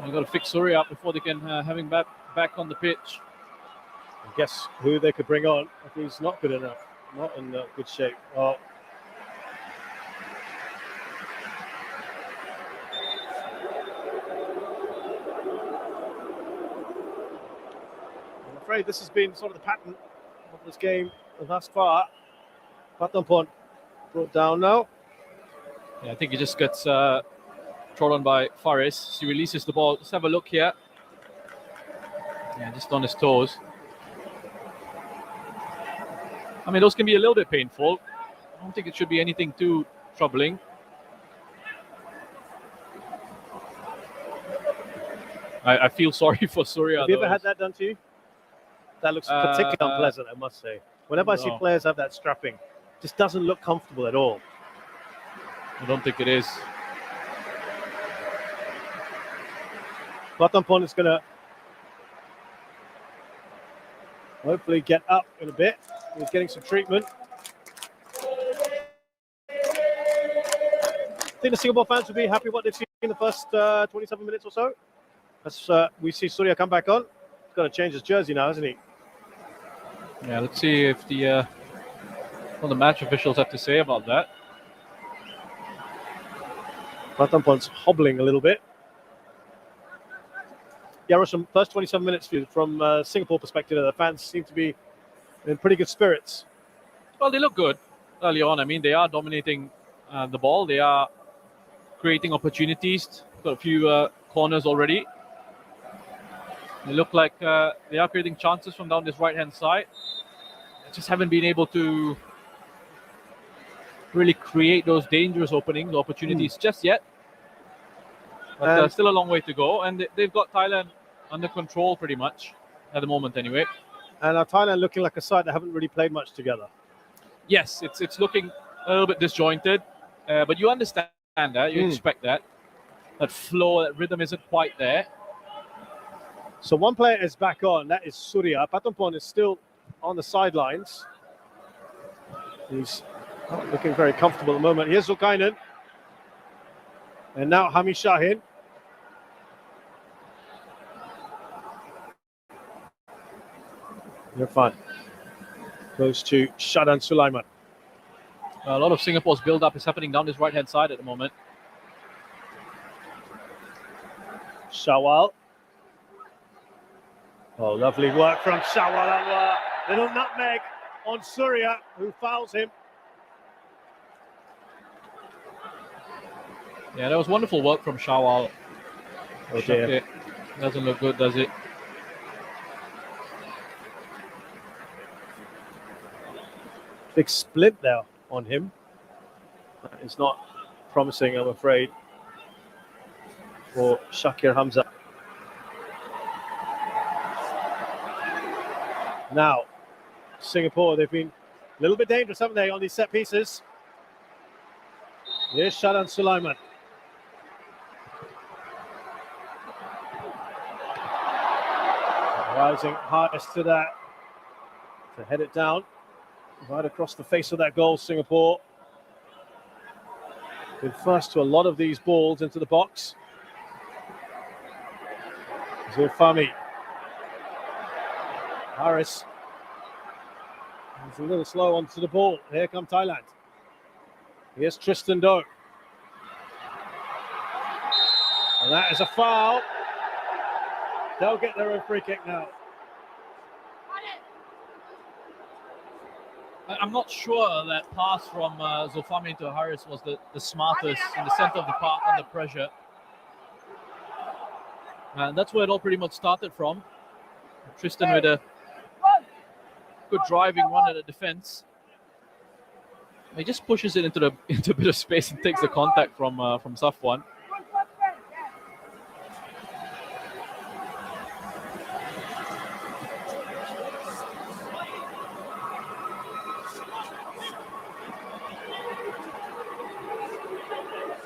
We've got to fix Surya up before they can have him back on the pitch. And guess who they could bring on if he's not good enough, not in good shape. Oh. I'm afraid this has been sort of the pattern of this game thus far. Patampon brought down now. Yeah, I think he just gets trod on by Faris. He releases the ball. Let's have a look here. Yeah, just on his toes. I mean, those can be a little bit painful. I don't think it should be anything too troubling. I feel sorry for Surya. Have you ever though. had that done to you? That looks particularly unpleasant, I must say. Whenever I see No. players have that strapping, just doesn't look comfortable at all. I don't think it is. Batampon is going to hopefully get up in a bit. He's getting some treatment. I think the Singapore fans will be happy with what they've seen in the first 27 minutes or so. As we see Surya come back on. He's got to change his jersey now, hasn't he? Yeah, let's see if what the match officials have to say about that. Batampon's hobbling a little bit. Yeah, Roshan, first 27 minutes from Singapore perspective, the fans seem to be in pretty good spirits. Well, they look good early on. I mean, they are dominating the ball. They are creating opportunities. Got a few corners already. They look like they are creating chances from down this right-hand side. They just haven't been able to really create those dangerous opportunities just yet. But still a long way to go. And they've got Thailand under control pretty much at the moment anyway. And Thailand looking like a side that haven't really played much together. Yes, it's looking a little bit disjointed. But you understand that. You expect that. That flow, that rhythm isn't quite there. So one player is back on. That is Surya. Patampon is still on the sidelines. He's not looking very comfortable at the moment. Here's Zulkainen. And now Hamid Shahin. Irfan goes to Shadan Sulaiman. A lot of Singapore's build-up is happening down this right-hand side at the moment. Shawal. Oh, lovely work from Shawal Anwar. Little nutmeg on Surya, who fouls him. Yeah, that was wonderful work from Shawal. Oh dear. Doesn't look good, does it? Big splint there on him. It's not promising, I'm afraid, for Shakir Hamza. Now, Singapore, they've been a little bit dangerous, haven't they, on these set pieces? Here's Shadan Sulaiman. Rising highest to that, to head it down. Right across the face of that goal, Singapore. Been first to a lot of these balls into the box. Zulfami. Harris. He's a little slow onto the ball. Here come Thailand. Here's Tristan Doe. And that is a foul. They'll get their own free kick now. I'm not sure that pass from Zulfami to Harris was the smartest in the center of the park under pressure. And that's where it all pretty much started from. Tristan with a good driving run at the defense. He just pushes it into a bit of space and takes the contact from Safwan.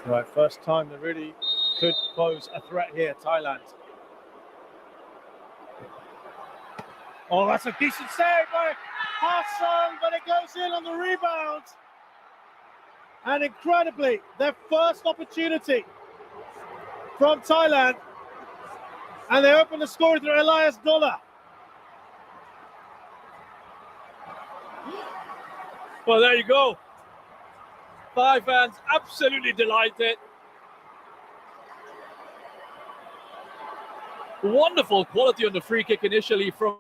Right, first time they really could pose a threat here, Thailand. Oh, that's a decent save by Hassan, but it goes in on the rebound. And incredibly, their first opportunity from Thailand. And they open the score through Elias Dola. Well, there you go. Thai fans absolutely delighted. Wonderful quality on the free kick initially from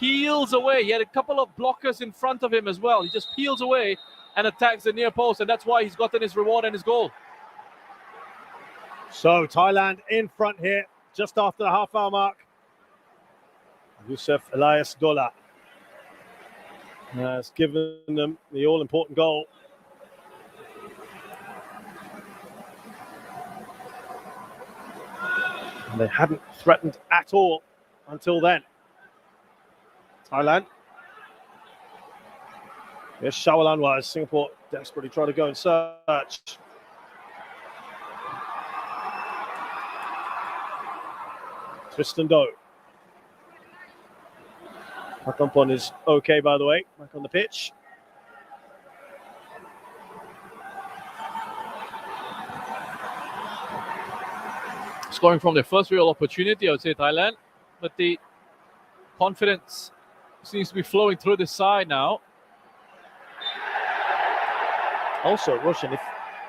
peels away. He had a couple of blockers in front of him as well. He just peels away and attacks the near post, and that's why he's gotten his reward and his goal. So Thailand in front here, just after the half-hour mark. Yusuf Elias Dola has given them the all-important goal. And they hadn't threatened at all until then. Thailand. Here's Shawalan as Singapore desperately trying to go and search. Tristan Doe. Patampon is okay, by the way, back on the pitch. Scoring from their first real opportunity, I would say, Thailand. But the confidence seems to be flowing through the side now. Also, Roshan, if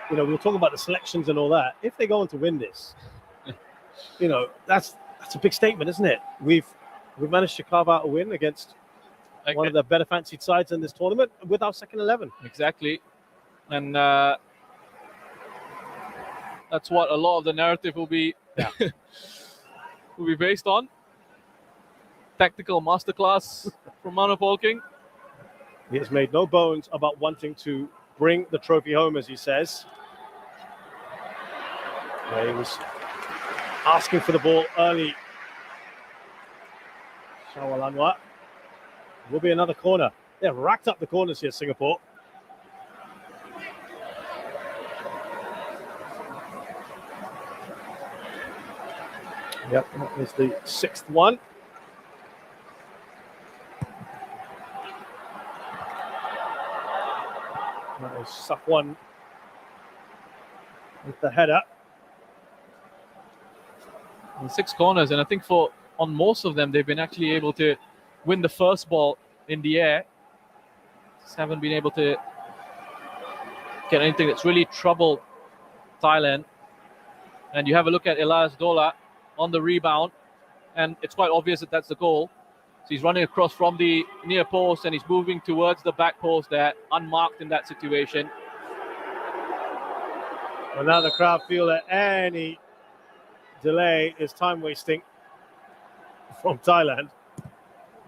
we were talking about the selections and all that, if they go on to win this, that's a big statement, isn't it? We've managed to carve out a win against one of the better fancied sides in this tournament with our second 11. Exactly. And that's what a lot of the narrative will be will be based on. Tactical masterclass from Manu Polking. He has made no bones about wanting to bring the trophy home, as he says. He was asking for the ball early. Shawalanwa. Will be another corner. They've racked up the corners here, Singapore. Yep, that is the sixth one. That is Safwan with the header. And 6 corners, and I think on most of them, they've been actually able to win the first ball in the air. Just haven't been able to get anything that's really troubled Thailand. And you have a look at Elias Dola on the rebound, and it's quite obvious that that's the goal. So he's running across from the near post, and he's moving towards the back post there, unmarked in that situation. Well, now the crowd feel that any delay is time wasting from Thailand.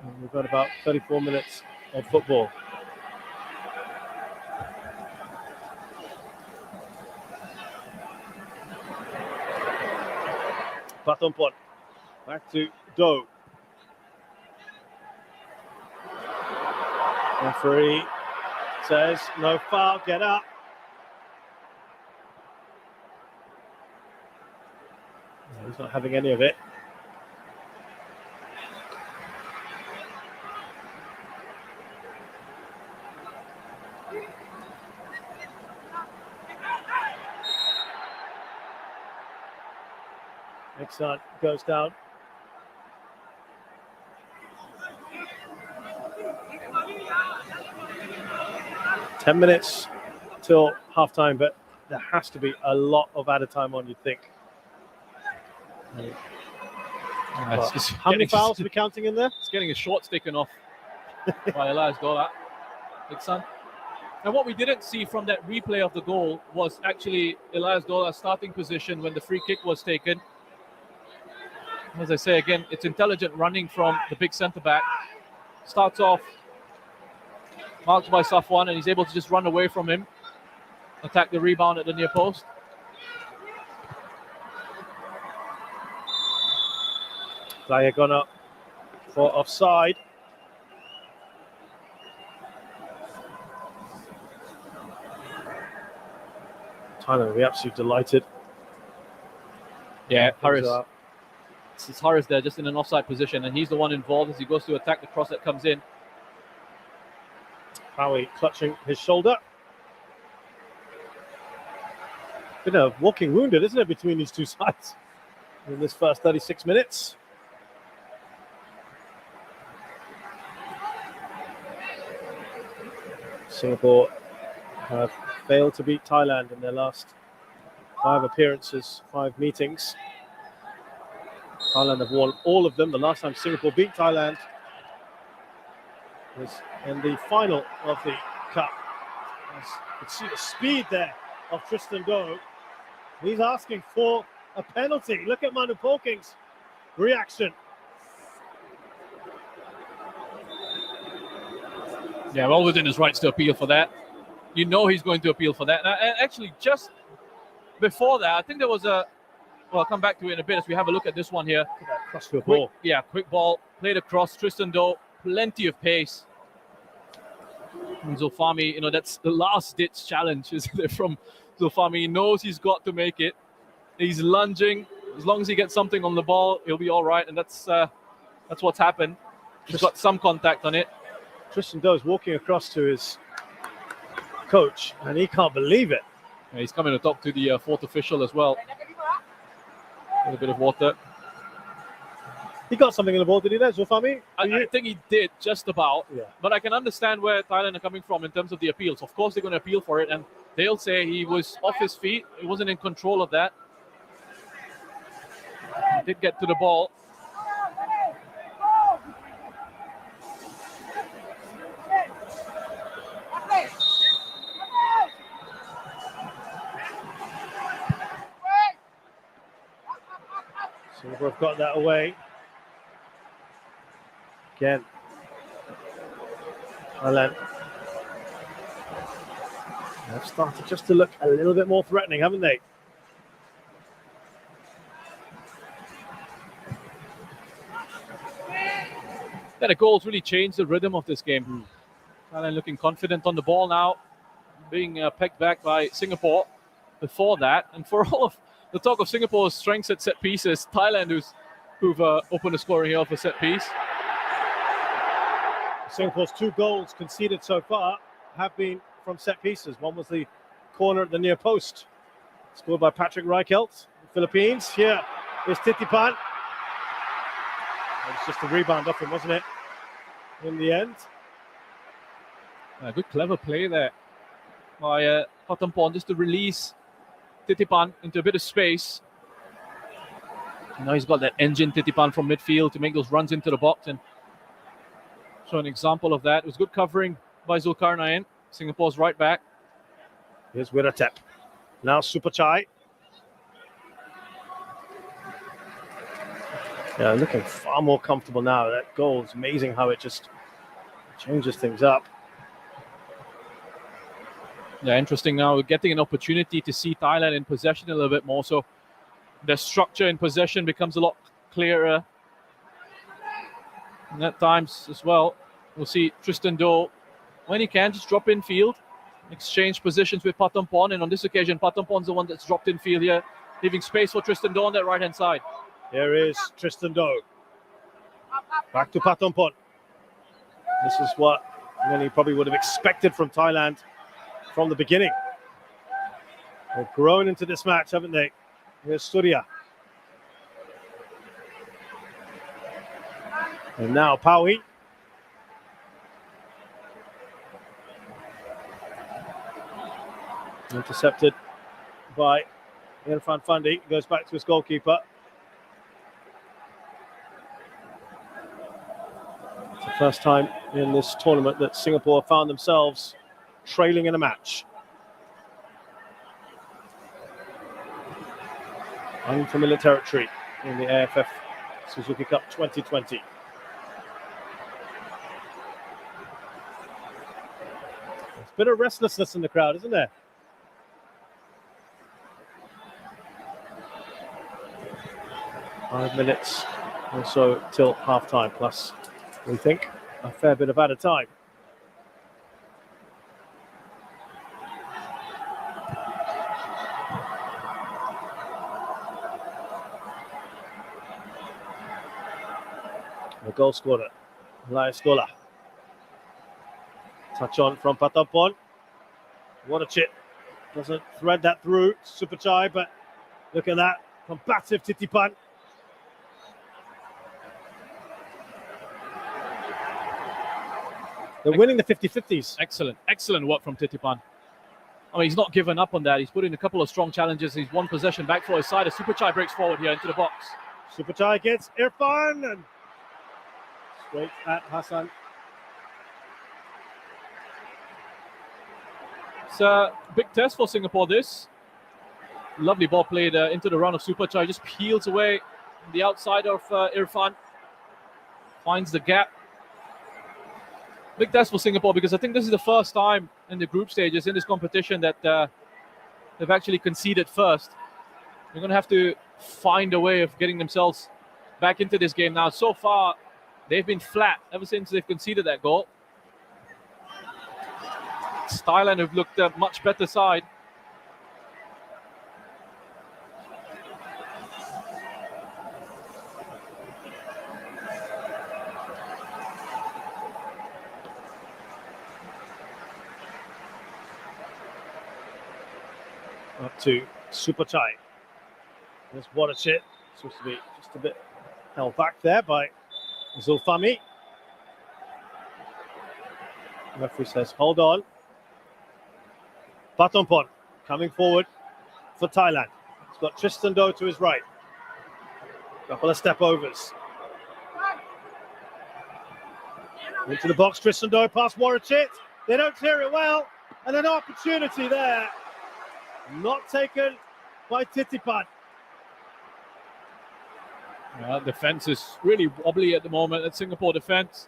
And we've got about 34 minutes of football. Patampon back to Doe. Referee says no foul, get up. No, he's not having any of it. Exxon goes down. Ten minutes till halftime, but there has to be a lot of added time on, you'd think. How many fouls are we counting in there? It's getting his shorts taken off by Elias Dola. Exxon. And what we didn't see from that replay of the goal was actually Elias Dola's starting position when the free kick was taken. As I say again, it's intelligent running from the big centre-back. Starts off marked by Safwan, and he's able to just run away from him, attack the rebound at the near post. Zaya gone up for offside. Thailand will be absolutely delighted. Yeah, Harris. It's Harris there, just in an offside position, and he's the one involved as he goes to attack the cross that comes in. Howie clutching his shoulder. Been a walking wounded, isn't it, between these two sides in this first 36 minutes? Singapore have failed to beat Thailand in their last 5 appearances, 5 meetings. Thailand have won all of them. The last time Singapore beat Thailand is in the final of the cup. As you can see the speed there of Tristan Doe. He's asking for a penalty. Look at Manu Polking's reaction. Yeah, well within his rights to appeal for that. You know he's going to appeal for that. And actually, just before that, I think there was a... Well, I'll come back to it in a bit as we have a look at this one here. Cross to a ball. Quick ball. Played across. Tristan Doe, plenty of pace. And Zulfami, that's the last-ditch challenge, isn't it, from Zulfami. He knows he's got to make it. He's lunging. As long as he gets something on the ball, he'll be all right. And that's what's happened. He's got some contact on it. Tristan Doe is walking across to his coach, and he can't believe it. Yeah, he's coming to talk to the fourth official as well. A little bit of water. He got something in the ball, did he there, Zulfami? I think he did, just about. Yeah. But I can understand where Thailand are coming from in terms of the appeals. Of course, they're going to appeal for it, and they'll say he was off his feet. He wasn't in control of that. He did get to the ball. Singapore have got that away. Again. Thailand have started just to look a little bit more threatening, haven't they? Yeah, the goals really changed the rhythm of this game. Thailand looking confident on the ball now, being pegged back by Singapore before that. And for all of the talk of Singapore's strengths at set pieces, Thailand who've opened the scoring here for set piece. Singapore's 2 goals conceded so far have been from set pieces. One was the corner at the near post, scored by Patrick Reichelt, Philippines. Here is Titipan. It was just a rebound off him, wasn't it? In the end. Good clever play there by Patampon just to release Titipan into a bit of space. Now he's got that engine Titipan from midfield to make those runs into the box and show an example of that. It was good covering by Zulkarnain, Singapore's right back. Here's Wiratep. Now Supachai. Yeah, looking far more comfortable now. That goal is amazing how it just changes things up. Yeah, interesting now. We're getting an opportunity to see Thailand in possession a little bit more. So the structure in possession becomes a lot clearer. And at times as well, we'll see Tristan Doe, when he can, just drop in field, exchange positions with Patampon. And on this occasion, Patampon's the one that's dropped in field here, leaving space for Tristan Doe on that right-hand side. Here is Tristan Doe. Back to Patampon. This is what many probably would have expected from Thailand from the beginning. They've grown into this match, haven't they? Here's Surya. And now Paui. Intercepted by Irfan Fandi. Goes back to his goalkeeper. It's the first time in this tournament that Singapore found themselves trailing in a match. Unfamiliar territory in the AFF Suzuki Cup 2020. There's a bit of restlessness in the crowd, isn't there? Five minutes or so till half-time, plus we think a fair bit of added time. The goal scorer, Elias Gola. Touch on from Patampon. What a chip. Doesn't thread that through. Supachai, but look at that. Combative Titipan. They're winning the 50-50s. Excellent work from Titipan. I mean, he's not given up on that. He's put in a couple of strong challenges. He's won possession back for his side as Supachai breaks forward here into the box. Supachai gets Irfan and straight at Hassan. It's a big test for Singapore, this. Lovely ball played into the run of Superchai. Just peels away the outside of Irfan. Finds the gap. Big test for Singapore because I think this is the first time in the group stages in this competition that they've actually conceded first. They're going to have to find a way of getting themselves back into this game now. So far, they've been flat ever since they've conceded that goal. It's Thailand who've looked a much better side. Up to Superchai. There's Waterchit. Supposed to be just a bit held back there by Zulfami. Referee says, hold on. Patompon coming forward for Thailand. He's got Tristan Doe to his right. Couple of step overs. Into the box, Tristan Doe past Waterchit. They don't clear it well. And an opportunity there. Not taken by Titipan. Defense is really wobbly at the moment at Singapore defense.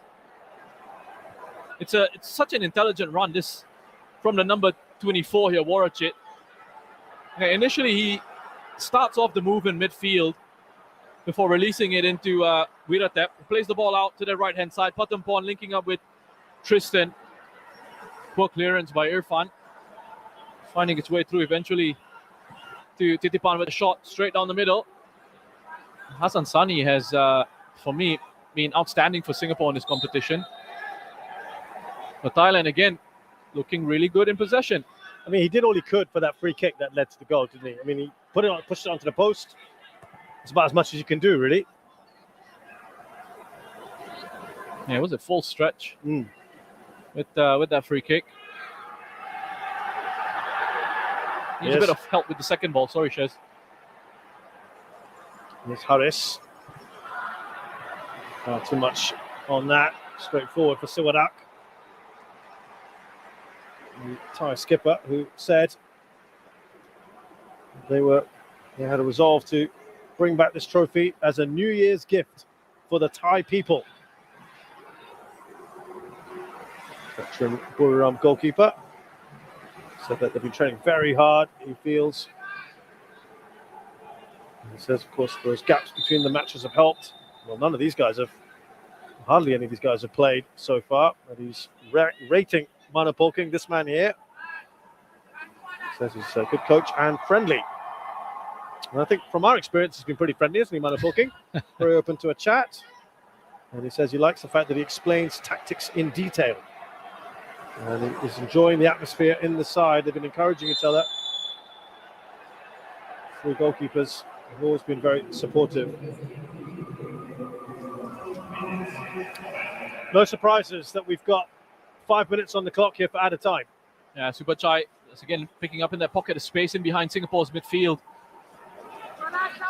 It's such an intelligent run, this from the number 24 here, Waterchit. Okay, initially he starts off the move in midfield before releasing it into Wiratep. Plays the ball out to the right-hand side. Patampon linking up with Tristan. Poor clearance by Irfan. Finding its way through eventually to Titipan with a shot straight down the middle. Hassan Sani has, for me, been outstanding for Singapore in this competition. But Thailand, again, looking really good in possession. I mean, he did all he could for that free kick that led to the goal, didn't he? I mean, he pushed it onto the post. It's about as much as you can do, really. Yeah, it was a full stretch with that free kick. Needs a bit of help with the second ball. Sorry, Shez. Here's Harris. Not too much on that. Straightforward for Siwadak. The Thai skipper who said they had a resolve to bring back this trophy as a New Year's gift for the Thai people. Veteran Buriram goalkeeper said that they've been training very hard, he feels. And he says, of course, those gaps between the matches have helped. Well, hardly any of these guys have played so far, but he's rating Mana Polking, this man here. He says he's a good coach and friendly. And I think from our experience, he's been pretty friendly, isn't he, Mana Polking? Very open to a chat. And he says he likes the fact that he explains tactics in detail. And he's enjoying the atmosphere in the side. They've been encouraging each other. Three goalkeepers have always been very supportive. No surprises that we've got 5 minutes on the clock here for added time. Yeah, Superchai is again picking up in that pocket of space in behind Singapore's midfield.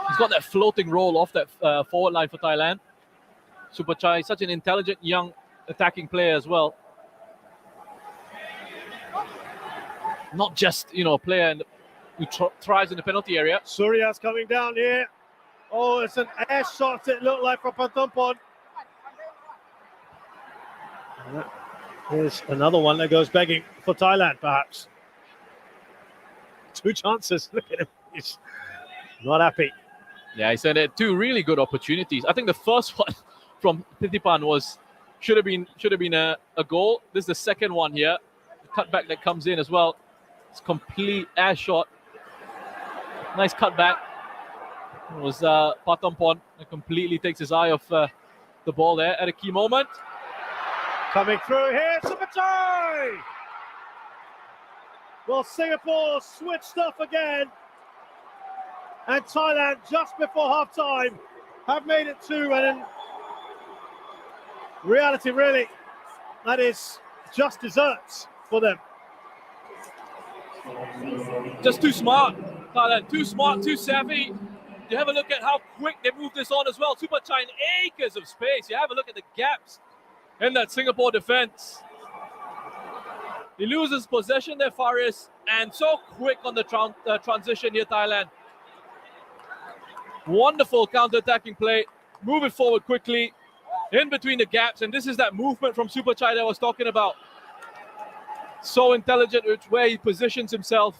He's got that floating roll off that forward line for Thailand. Superchai, such an intelligent young attacking player as well. Not just, a player who thrives in the penalty area. Surya's coming down here. Oh, it's an air shot, it looked like, for Patampon. Here's another one that goes begging for Thailand, perhaps. 2 chances. Look at him. He's not happy. Yeah, he said it. 2 really good opportunities. I think the first one from Titipan should have been a goal. This is the second one here. The cutback that comes in as well. It's complete air shot. Nice cutback. It was Patampon that completely takes his eye off the ball there at a key moment. Coming through here, Superchai! Well, Singapore switched off again. And Thailand, just before half-time, have made it 2. And in reality, really, that is just desserts for them. Just too smart, Thailand. Too smart, too savvy. You have a look at how quick they move this on as well. Superchai in acres of space. You have a look at the gaps in that Singapore defense. He loses possession there, Faris, and so quick on the transition here, Thailand. Wonderful counter-attacking play. Move it forward quickly, in between the gaps, and this is that movement from Superchai that I was talking about. So intelligent with where he positions himself.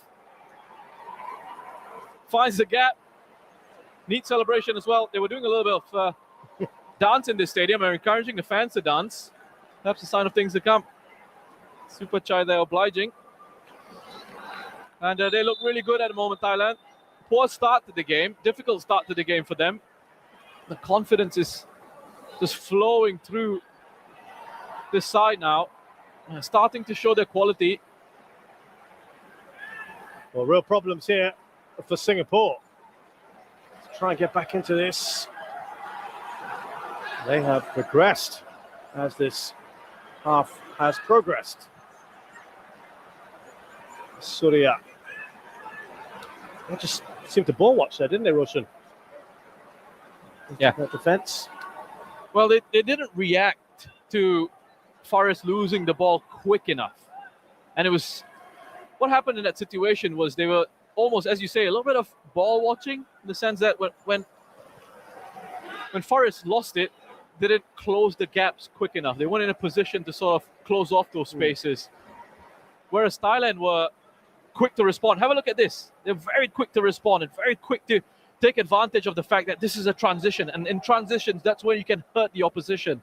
Finds the gap. Neat celebration as well. They were doing a little bit of dance in this stadium and encouraging the fans to dance. Perhaps a sign of things to come. Superchai there obliging. And they look really good at the moment, Thailand. Poor start to the game. Difficult start to the game for them. The confidence is just flowing through this side now. Starting to show their quality. Well, real problems here for Singapore. Let's try and get back into this. They have progressed as this half has progressed. Surya. They just seemed to ball watch there, didn't they, Roshan? Yeah. That defense. Well, they didn't react to Forest losing the ball quick enough. And it was, what happened in that situation was they were almost, as you say, a little bit of ball watching, in the sense that when Forest lost it, they didn't close the gaps quick enough. They weren't in a position to sort of close off those spaces. Whereas Thailand were quick to respond. Have a look at this. They're very quick to respond and very quick to take advantage of the fact that this is a transition. And in transitions, that's where you can hurt the opposition.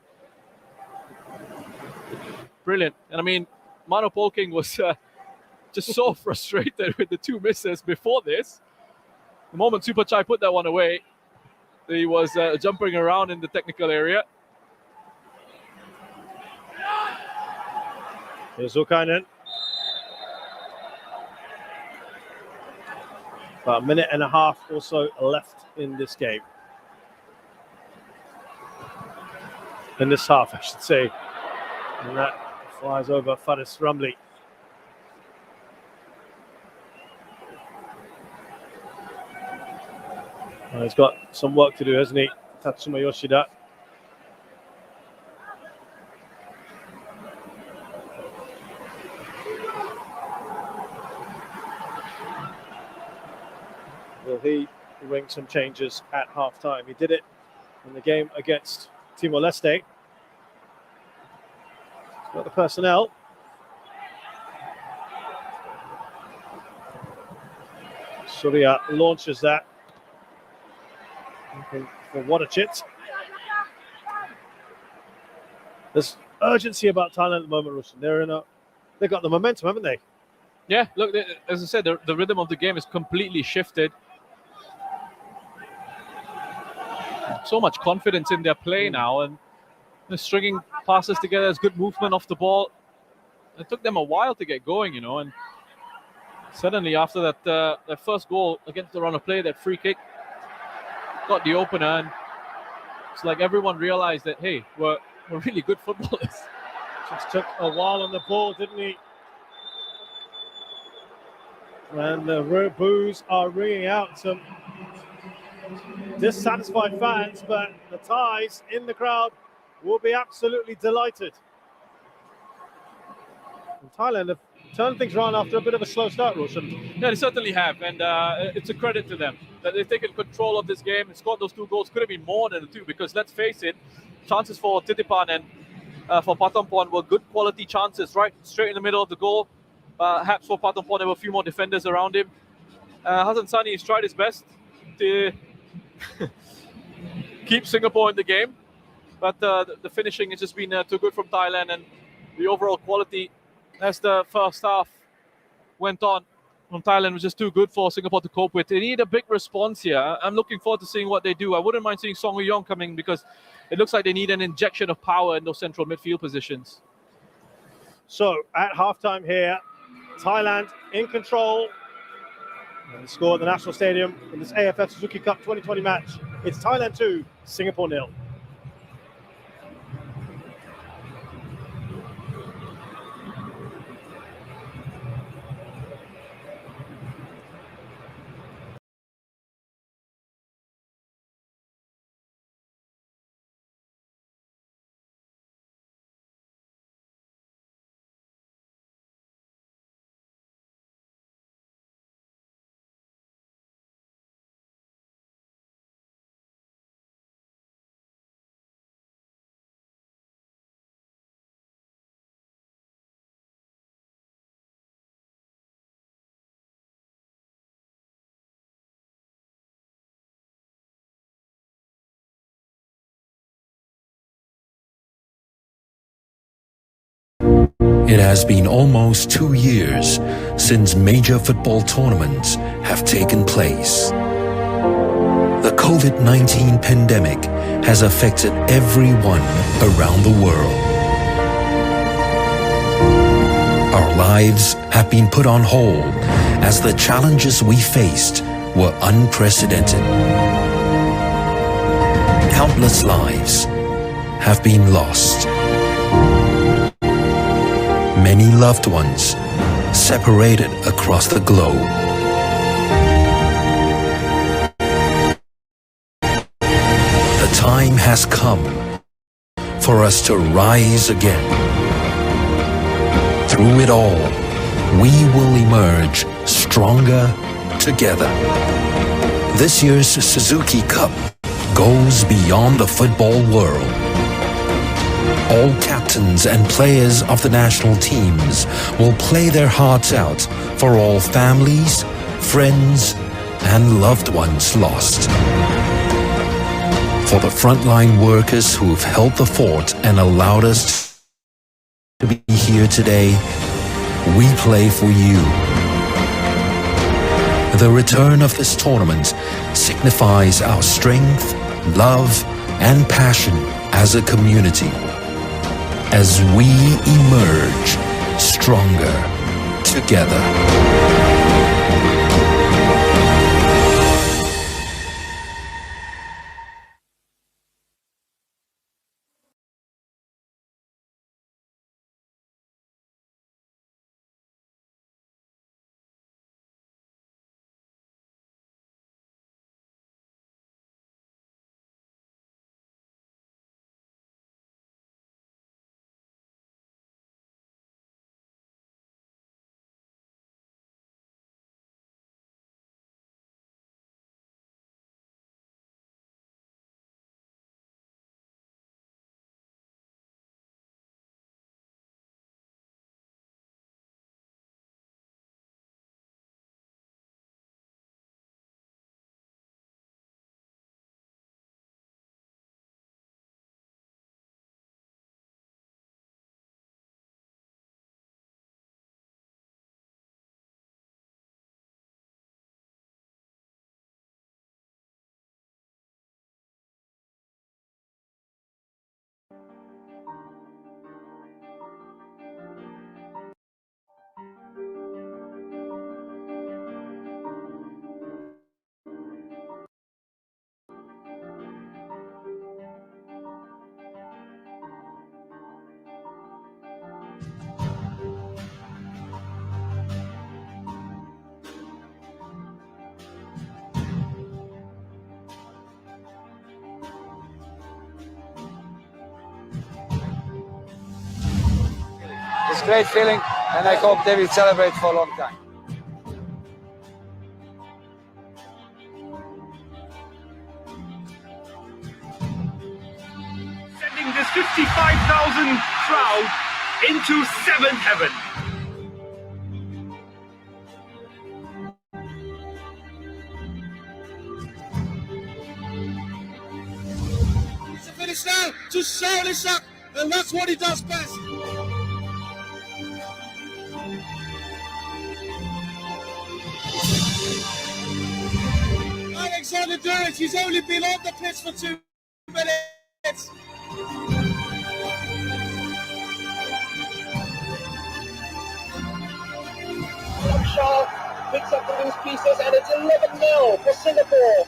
Brilliant. And I mean, Mano Polking was just so frustrated with the two misses before this. The moment Superchai put that one away, he was jumping around in the technical area. Here's Zulkarnain. About a minute and a half or so left in this game. In this half, I should say. And that flies over Faris Ramli. He's got some work to do, hasn't he? Tatsuma Yoshida. Will he bring some changes at half-time? He did it in the game against Timor-Leste. He's got the personnel. Surya launches that. For Wadachit. There's urgency about Thailand at the moment, Rushan. They've got the momentum, haven't they? Yeah, look, as I said, the rhythm of the game is completely shifted. So much confidence in their play now, and they're stringing passes together. There's good movement off the ball. It took them a while to get going, and suddenly after that first goal against the run of play, that free kick, got the opener, and it's like everyone realized that, hey, we're really good footballers. Just took a while on the ball, didn't he? And the boos are ringing out. Some dissatisfied fans, but the Thais in the crowd will be absolutely delighted. And Thailand have turned things around after a bit of a slow start, Roshan. Yeah, they certainly have, and it's a credit to them that they've taken control of this game and scored those two goals. Could have been more than the two, because let's face it, chances for Titipan and for Patampon were good quality chances, right straight in the middle of the goal. Perhaps for Patampon there were a few more defenders around him. Hassan Sani has tried his best to keep Singapore in the game, but the finishing has just been too good from Thailand, and the overall quality as the first half went on from Thailand was just too good for Singapore to cope with. They need a big response here. I'm looking forward to seeing what they do. I wouldn't mind seeing Song Hui-yong coming, because it looks like they need an injection of power in those central midfield positions. So at halftime here, Thailand in control. And the score at the National Stadium in this AFF Suzuki Cup 2020 match. It's Thailand 2, Singapore 0. It has been almost 2 years since major football tournaments have taken place. The COVID-19 pandemic has affected everyone around the world. Our lives have been put on hold as the challenges we faced were unprecedented. Countless lives have been lost. Many loved ones separated across the globe. The time has come for us to rise again. Through it all, we will emerge stronger together. This year's Suzuki Cup goes beyond the football world. All captains and players of the national teams will play their hearts out for all families, friends, and loved ones lost. For the frontline workers who've held the fort and allowed us to be here today, we play for you. The return of this tournament signifies our strength, love, and passion as a community, as we emerge stronger together. It's a great feeling, and I hope they will celebrate for a long time. Sending this 55,000 crowd into seventh heaven. It's a finish now to show this up, and that's what he does best. Alexander Durrett, he's only been on the pitch for 2 minutes. Shaw picks up the loose pieces, and it's 11-0 for Singapore.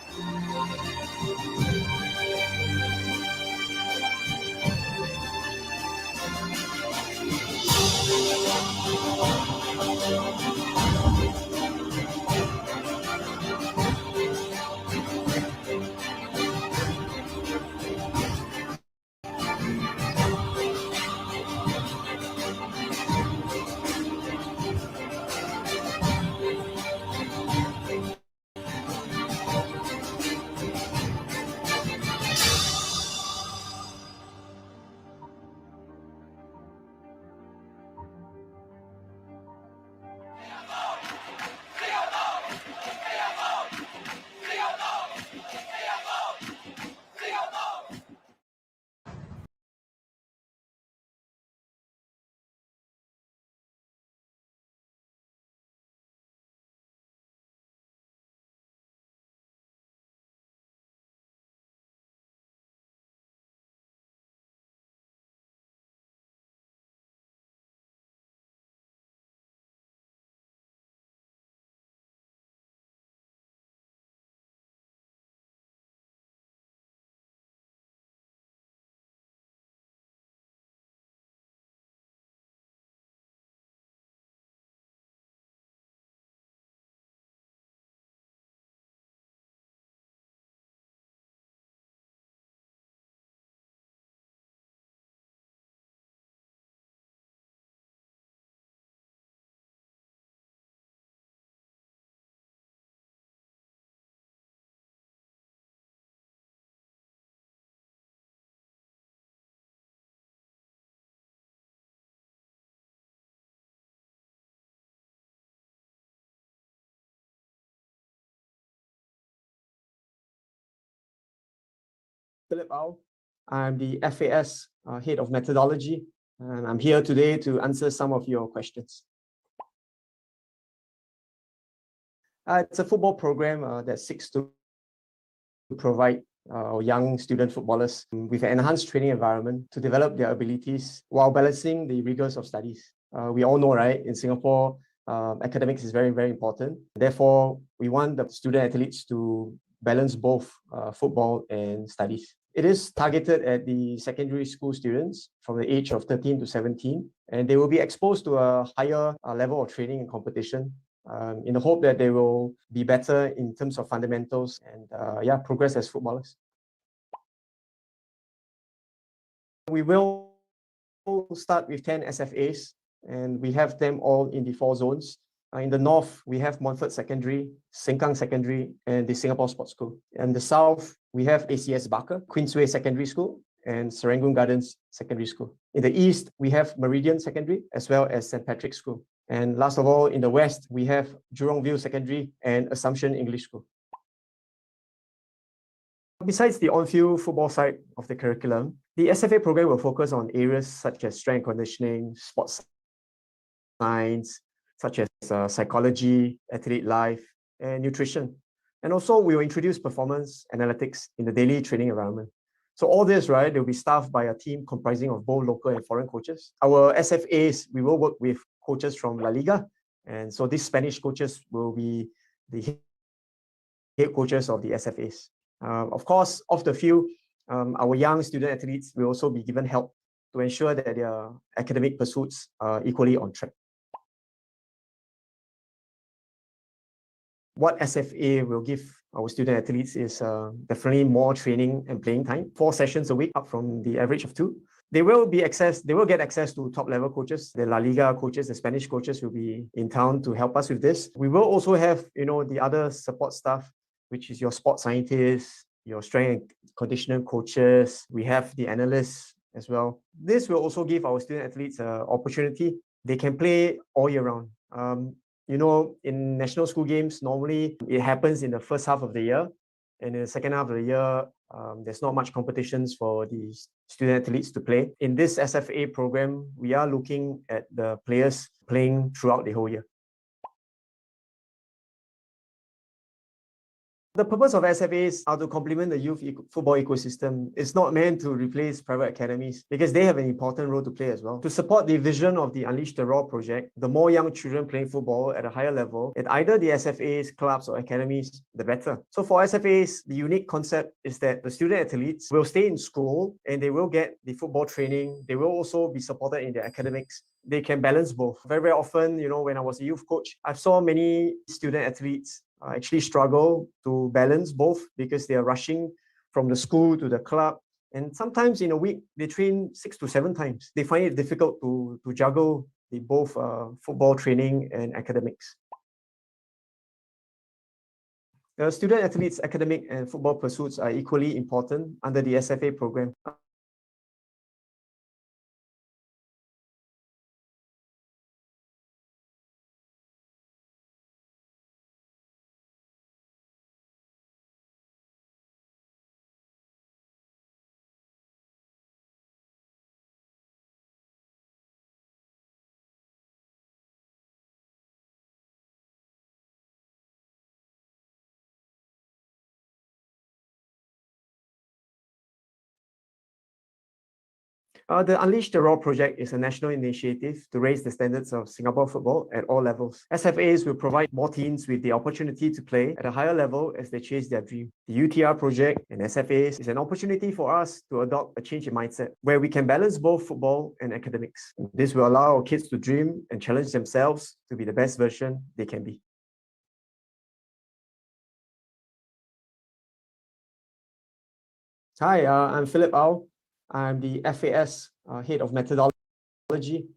Philip Au. I'm the FAS Head of Methodology, and I'm here today to answer some of your questions. It's a football program that seeks to provide young student footballers with an enhanced training environment to develop their abilities while balancing the rigors of studies. We all know, right, in Singapore, academics is very, very important. Therefore, we want the student athletes to balance both football and studies. It is targeted at the secondary school students from the age of 13 to 17, and they will be exposed to a higher level of training and competition in the hope that they will be better in terms of fundamentals and progress as footballers. We will start with 10 SFAs, and we have them all in the 4 zones. In the north, we have Montfort Secondary, Sengkang Secondary, and the Singapore Sports School. In the south, we have ACS Barker, Queensway Secondary School, and Serangoon Gardens Secondary School. In the east, we have Meridian Secondary, as well as St. Patrick's School. And last of all, in the west, we have Jurong View Secondary and Assumption English School. Besides the on-field football side of the curriculum, the SFA program will focus on areas such as strength and conditioning, sports science, such as psychology, athlete life, and nutrition. And also, we will introduce performance analytics in the daily training environment. So all this, right, they'll be staffed by a team comprising of both local and foreign coaches. Our SFAs, we will work with coaches from La Liga. And so these Spanish coaches will be the head coaches of the SFAs. Of course, off the field, our young student athletes will also be given help to ensure that their academic pursuits are equally on track. What SFA will give our student athletes is definitely more training and playing time, 4 sessions a week, up from the average of 2. They will get access to top level coaches. The La Liga coaches, the Spanish coaches will be in town to help us with this. We will also have, the other support staff, which is your sports scientists, your strength and conditioning coaches. We have the analysts as well. This will also give our student athletes an opportunity. They can play all year round. In national school games, normally it happens in the first half of the year. And in the second half of the year, there's not much competitions for the student athletes to play. In this SFA program, we are looking at the players playing throughout the whole year. The purpose of SFAs are to complement the youth football ecosystem. It's not meant to replace private academies because they have an important role to play as well. To support the vision of the Unleash the Raw project, the more young children playing football at a higher level at either the SFAs, clubs, or academies, the better. So for SFAs, the unique concept is that the student athletes will stay in school and they will get the football training. They will also be supported in their academics. They can balance both. Very, very often, when I was a youth coach, I saw many student athletes actually struggle to balance both because they are rushing from the school to the club. And sometimes in a week, they train 6 to 7 times. They find it difficult to juggle the both football training and academics. Student athletes' academic and football pursuits are equally important under the SFA program. The Unleash the Raw project is a national initiative to raise the standards of Singapore football at all levels. SFAs will provide more teens with the opportunity to play at a higher level as they chase their dream. The UTR project and SFAs is an opportunity for us to adopt a change in mindset where we can balance both football and academics. This will allow our kids to dream and challenge themselves to be the best version they can be. Hi, I'm Philip Au. I'm the FAS Head of Methodology.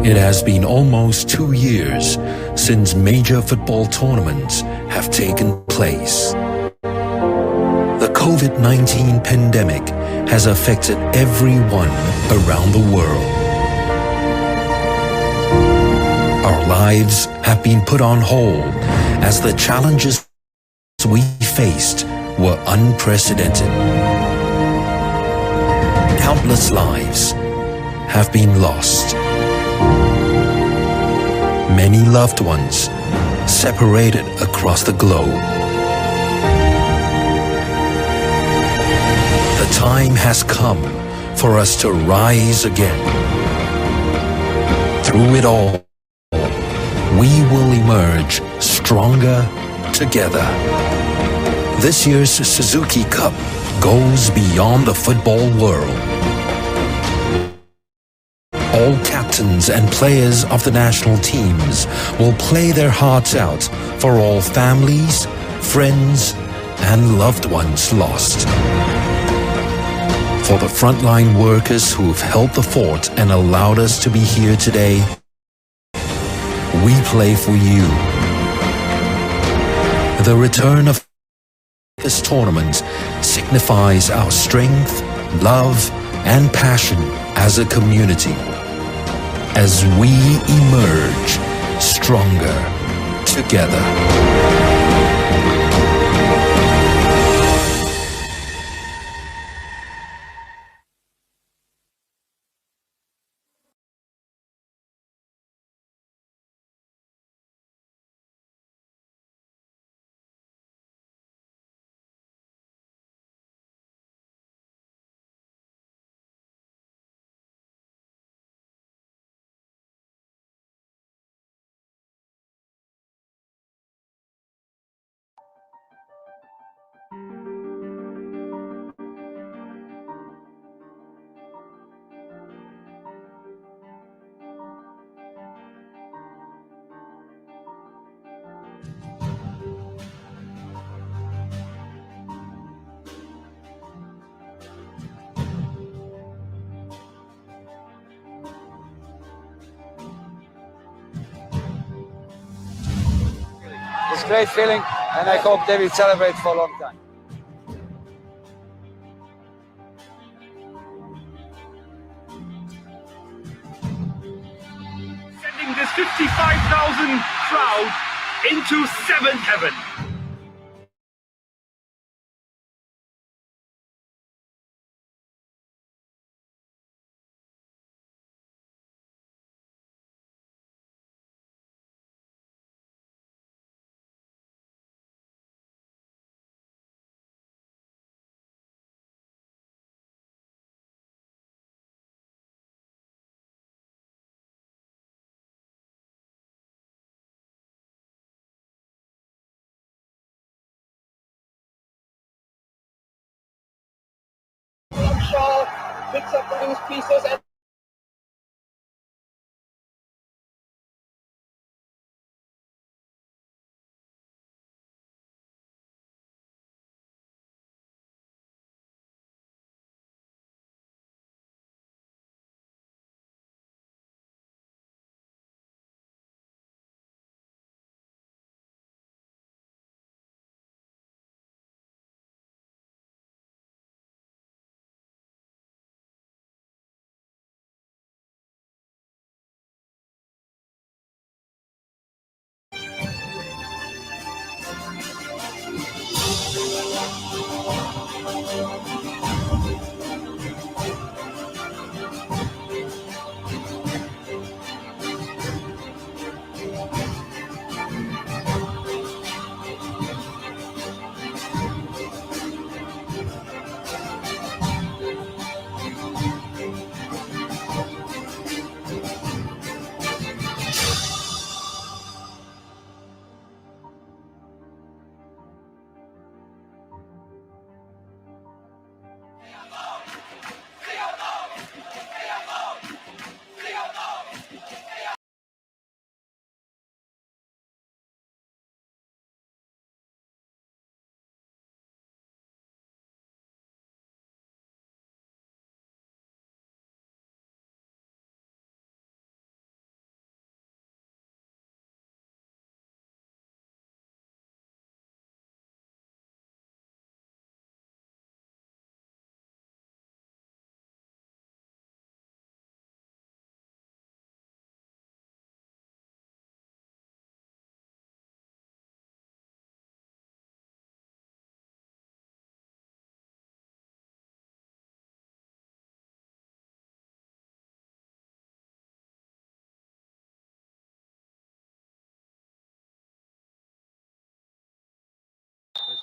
It has been almost 2 years since major football tournaments have taken place. The COVID-19 pandemic has affected everyone around the world. Our lives have been put on hold as the challenges we faced were unprecedented. Countless lives have been lost. Many loved ones separated across the globe. The time has come for us to rise again. Through it all, we will emerge stronger together. This year's Suzuki Cup goes beyond the football world. All captains and players of the national teams will play their hearts out for all families, friends, and loved ones lost. For the frontline workers who've held the fort and allowed us to be here today, we play for you. The return of this tournament signifies our strength, love, and passion as a community, as we emerge stronger together. It's a great feeling, and I hope they will celebrate for a long time. Sending this 55,000 crowd into seventh heaven. Picks up the loose pieces and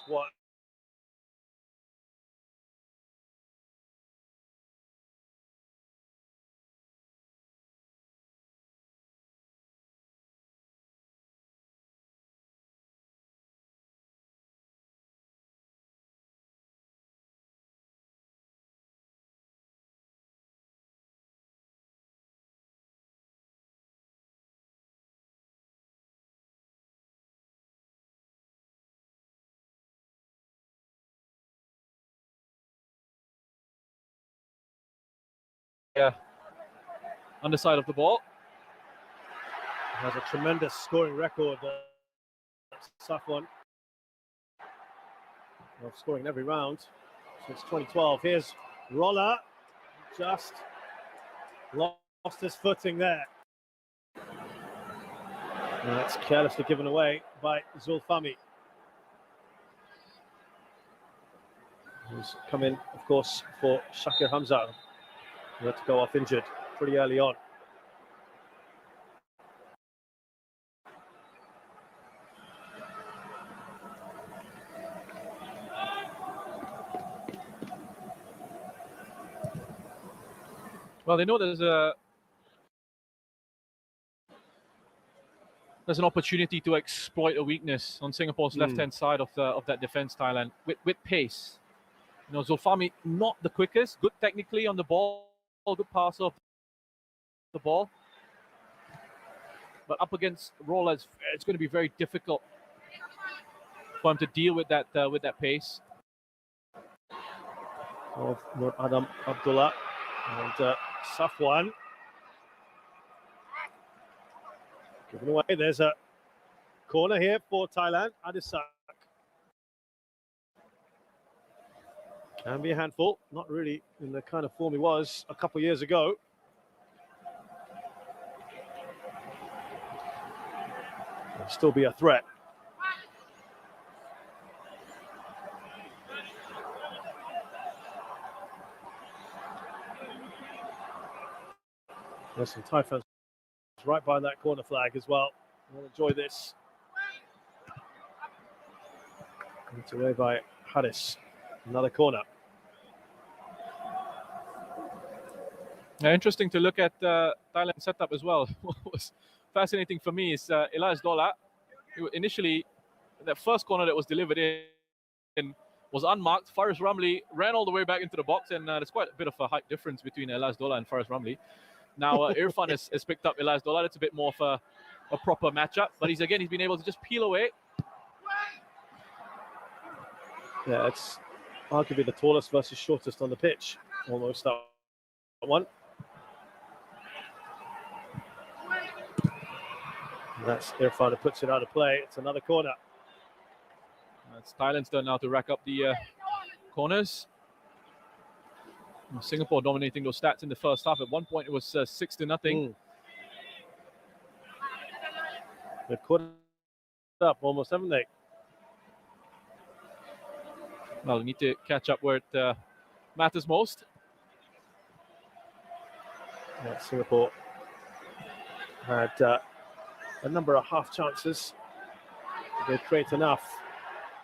what underside of the ball. has a tremendous scoring record. Safwan of scoring every round since 2012. Here's Roller, just lost his footing there. And that's carelessly given away by Zulfami, who's come in, of course, for Shakir Hamza, who had to go off injured pretty early on. Well, they know there's an opportunity to exploit a weakness on Singapore's left-hand side of that defense, Thailand, with pace. You know, Zulfami not the quickest, good technically on the ball, good passer of the ball, but up against Roller, it's going to be very difficult for him to deal with that pace. Of Nur Adam Abdullah and Safwan. Given away. There's a corner here for Thailand. Adisak can be a handful. Not really in the kind of form he was a couple of years ago. He'll still be a threat. There's some Thai fans right by that corner flag as well. We'll enjoy this. It's away by Haris. Another corner. Yeah, interesting to look at Thailand setup as well. What was fascinating for me is Elias Dola. Initially, that first corner that was delivered in was unmarked. Faris Ramli ran all the way back into the box, and there's quite a bit of a height difference between Elias Dola and Faris Ramli. Now Irfan has picked up Elias Dola. That's a bit more of a proper matchup, but he's been able to just peel away. Yeah, it's arguably the tallest versus shortest on the pitch. Almost that one. That's Irfan who puts it out of play. It's another corner. It's Thailand's turn now to rack up the corners. Singapore dominating those stats in the first half. At one point, it was 6-0. They've caught up almost, haven't they? Well, we need to catch up where it matters most. Yeah, Singapore had a number of half chances. They create enough.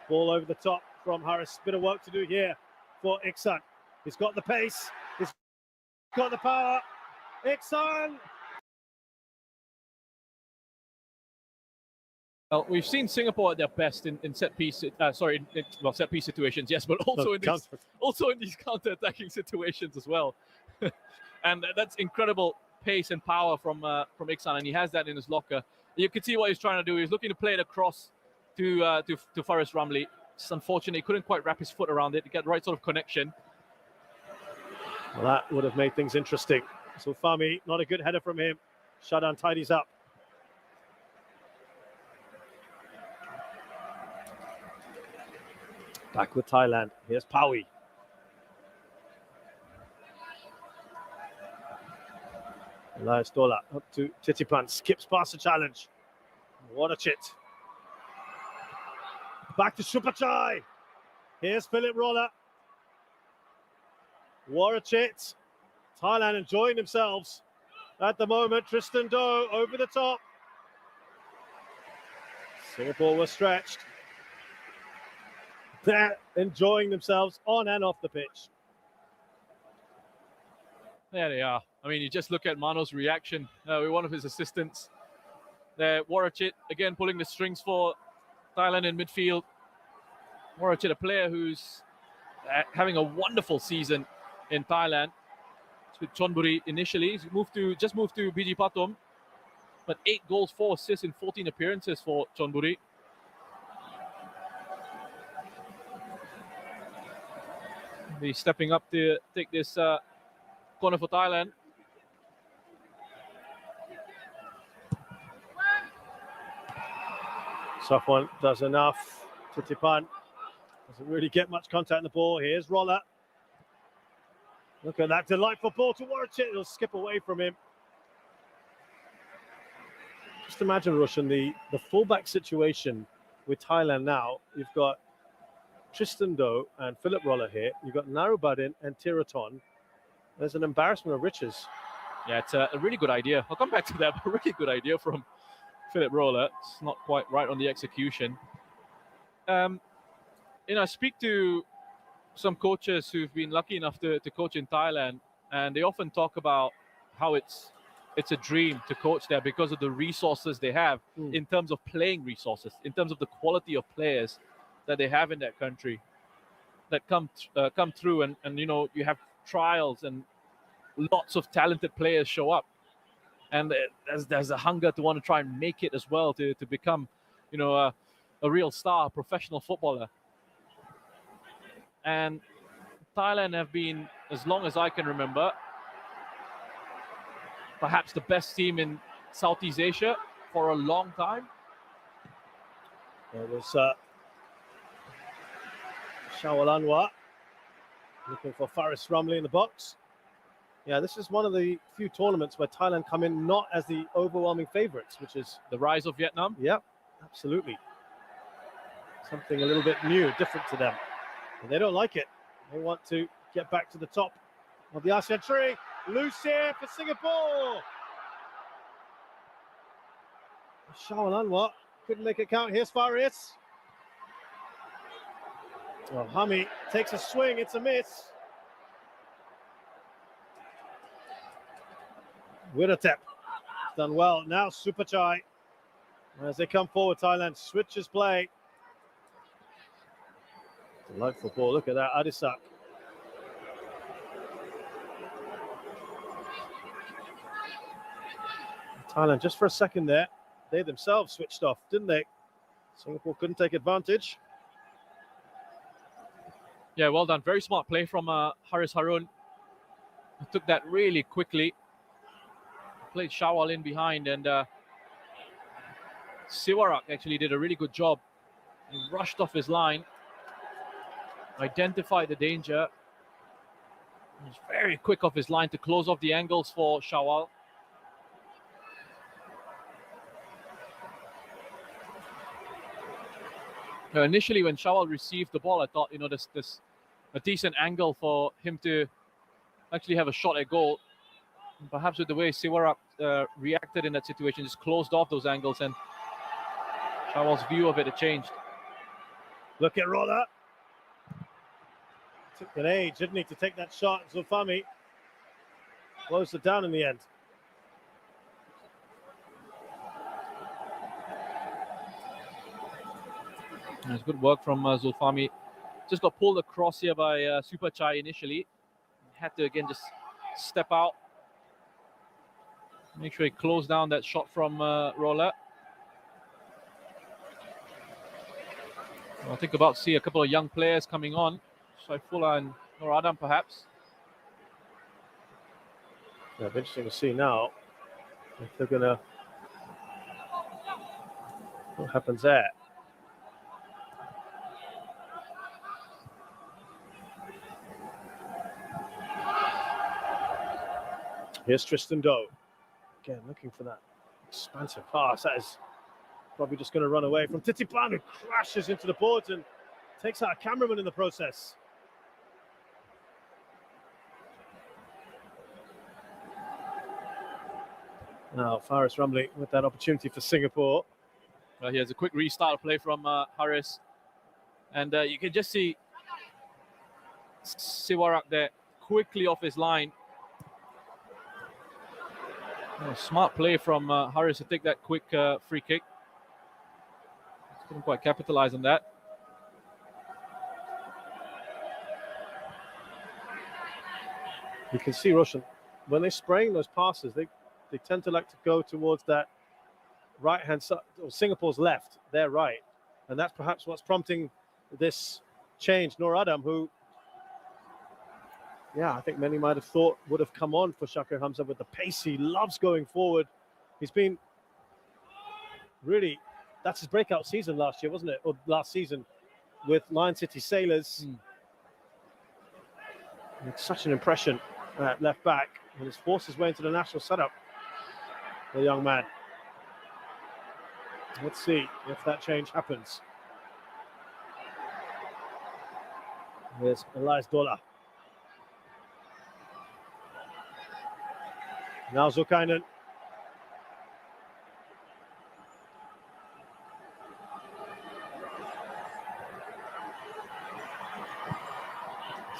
Ball over the top from Harris. Bit of work to do here for Iksan. He's got the pace. He's got the power. Iksan. Well, we've seen Singapore at their best in set piece. Set piece situations, yes, but also in these counter-attacking situations as well. And that's incredible pace and power from Iksan, and he has that in his locker. You can see what he's trying to do. He's looking to play it across to Faris Ramli. It's unfortunate he couldn't quite wrap his foot around it to get the right sort of connection. Well, that would have made things interesting. So Fahmy, not a good header from him. Shadan tidies up. Back with Thailand. Here's Pawi. Elias Dola up to Titipan. Skips past the challenge. What a chit. Back to Supachai. Here's Philip Roller. Warachit. Thailand enjoying themselves at the moment. Tristan Doe over the top. Singapore was stretched. They're enjoying themselves on and off the pitch. There they are. I mean, you just look at Mano's reaction with one of his assistants. There, Warachit again pulling the strings for Thailand in midfield. Warachit, a player who's having a wonderful season in Thailand. It's with Chonburi initially. He's just moved to BG Patom, but 8 goals, 4 assists in 14 appearances for Chonburi. He's stepping up to take this corner for Thailand. Safwan does enough. Titipan doesn't really get much contact in the ball. Here's Roller. Look at that delightful ball to Warachit. It'll skip away from him. Just imagine, Roshan, the fullback situation with Thailand now. You've got Tristan Doe and Philip Roller here. You've got Narubadin and Tiraton. There's an embarrassment of riches. Yeah, it's a really good idea. I'll come back to that, but a really good idea from Philip Roller. It's not quite right on the execution. I speak to some coaches who've been lucky enough to coach in Thailand, and they often talk about how it's a dream to coach there because of the resources they have in terms of playing resources, in terms of the quality of players that they have in that country that come through, and you have trials and lots of talented players show up, and there's a hunger to want to try and make it as well, to become a real star, professional footballer. And Thailand have been, as long as I can remember, perhaps the best team in Southeast Asia for a long time. There was Shawal Anwar looking for Faris Rumley in the box. Yeah, this is one of the few tournaments where Thailand come in not as the overwhelming favourites, which is the rise of Vietnam. Yep, absolutely. Something a little bit new, different to them. And they don't like it. They want to get back to the top of the ASEAN tree. Loose here for Singapore. Shawal Anwar couldn't make it count. Here's Faris. Well, Hami takes a swing. It's a miss. Wiratep done well. Now Supachai, as they come forward, Thailand switches play. Delightful ball. Look at that, Adisak. Thailand, just for a second there, they themselves switched off, didn't they? Singapore couldn't take advantage. Yeah, well done. Very smart play from Haris Harun. He took that really quickly. Played Shawal in behind, and Siwarak actually did a really good job. He rushed off his line, identified the danger. He was very quick off his line to close off the angles for Shawal. Now, initially, when Shawal received the ball, I thought, this a decent angle for him to actually have a shot at goal. And perhaps with the way Siwarak reacted in that situation, just closed off those angles, and Shawal's view of it had changed. Look at Roller. Took an age, didn't he, to take that shot. Zulfami closed it down in the end. It's good work from Zulfami. Just got pulled across here by Supachai initially. Had to again just step out. Make sure he closed down that shot from Roller. I think about to see a couple of young players coming on. Saifullah and Nur Adam, perhaps. Yeah, interesting to see now if they're gonna. What happens there? Here's Tristan Doe. Again, looking for that expansive pass. That is probably just going to run away from Titipan, who crashes into the boards and takes out a cameraman in the process. Now, Faris Rumley with that opportunity for Singapore. Well, here's a quick restart play from Haris. And you can just see Siwarak there quickly off his line. Smart play from Haris to take that quick free kick. Couldn't quite capitalize on that. You can see Roshan, when they're spraying those passes, they tend to like to go towards that right-hand side, or Singapore's left, their right. And that's perhaps what's prompting this change. Nur Adam, who, yeah, I think many might have thought would have come on for Shakir Hamza with the pace. He loves going forward. He's been really, that's his breakout season last year, wasn't it? Or last season with Lion City Sailors. It's such an impression at left back, and he's forced his way into the national setup, the young man. Let's see if that change happens. There's Elias Dola. Now Zulkarnain.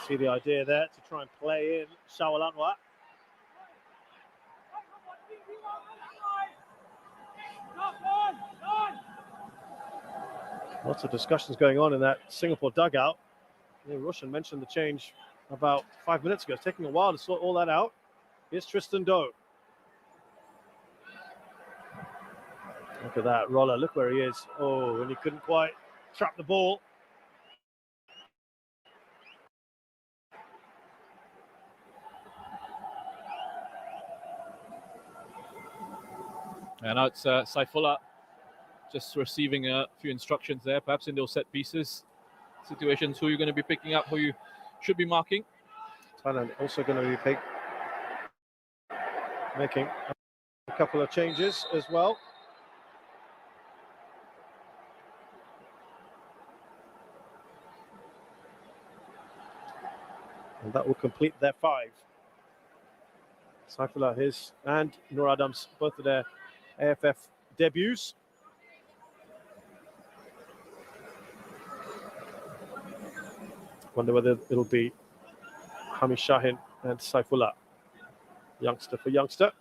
See the idea there to try and play in Shawal Anwar. Lots of discussions going on in that Singapore dugout. Roshan mentioned the change about 5 minutes ago. It's taking a while to sort all that out. Here's Tristan Doe. Look at that roller. Look where he is. Oh, and he couldn't quite trap the ball. And now it's Saifullah just receiving a few instructions there, perhaps in those set pieces situations, who you're going to be picking up, who you should be marking. Thailand also going to be making a couple of changes as well. And that will complete their 5. Saifullah, his, and Nur Adam's, both of their AFF debuts. Wonder whether it'll be Hamish Shahin and Saifullah, youngster for youngster.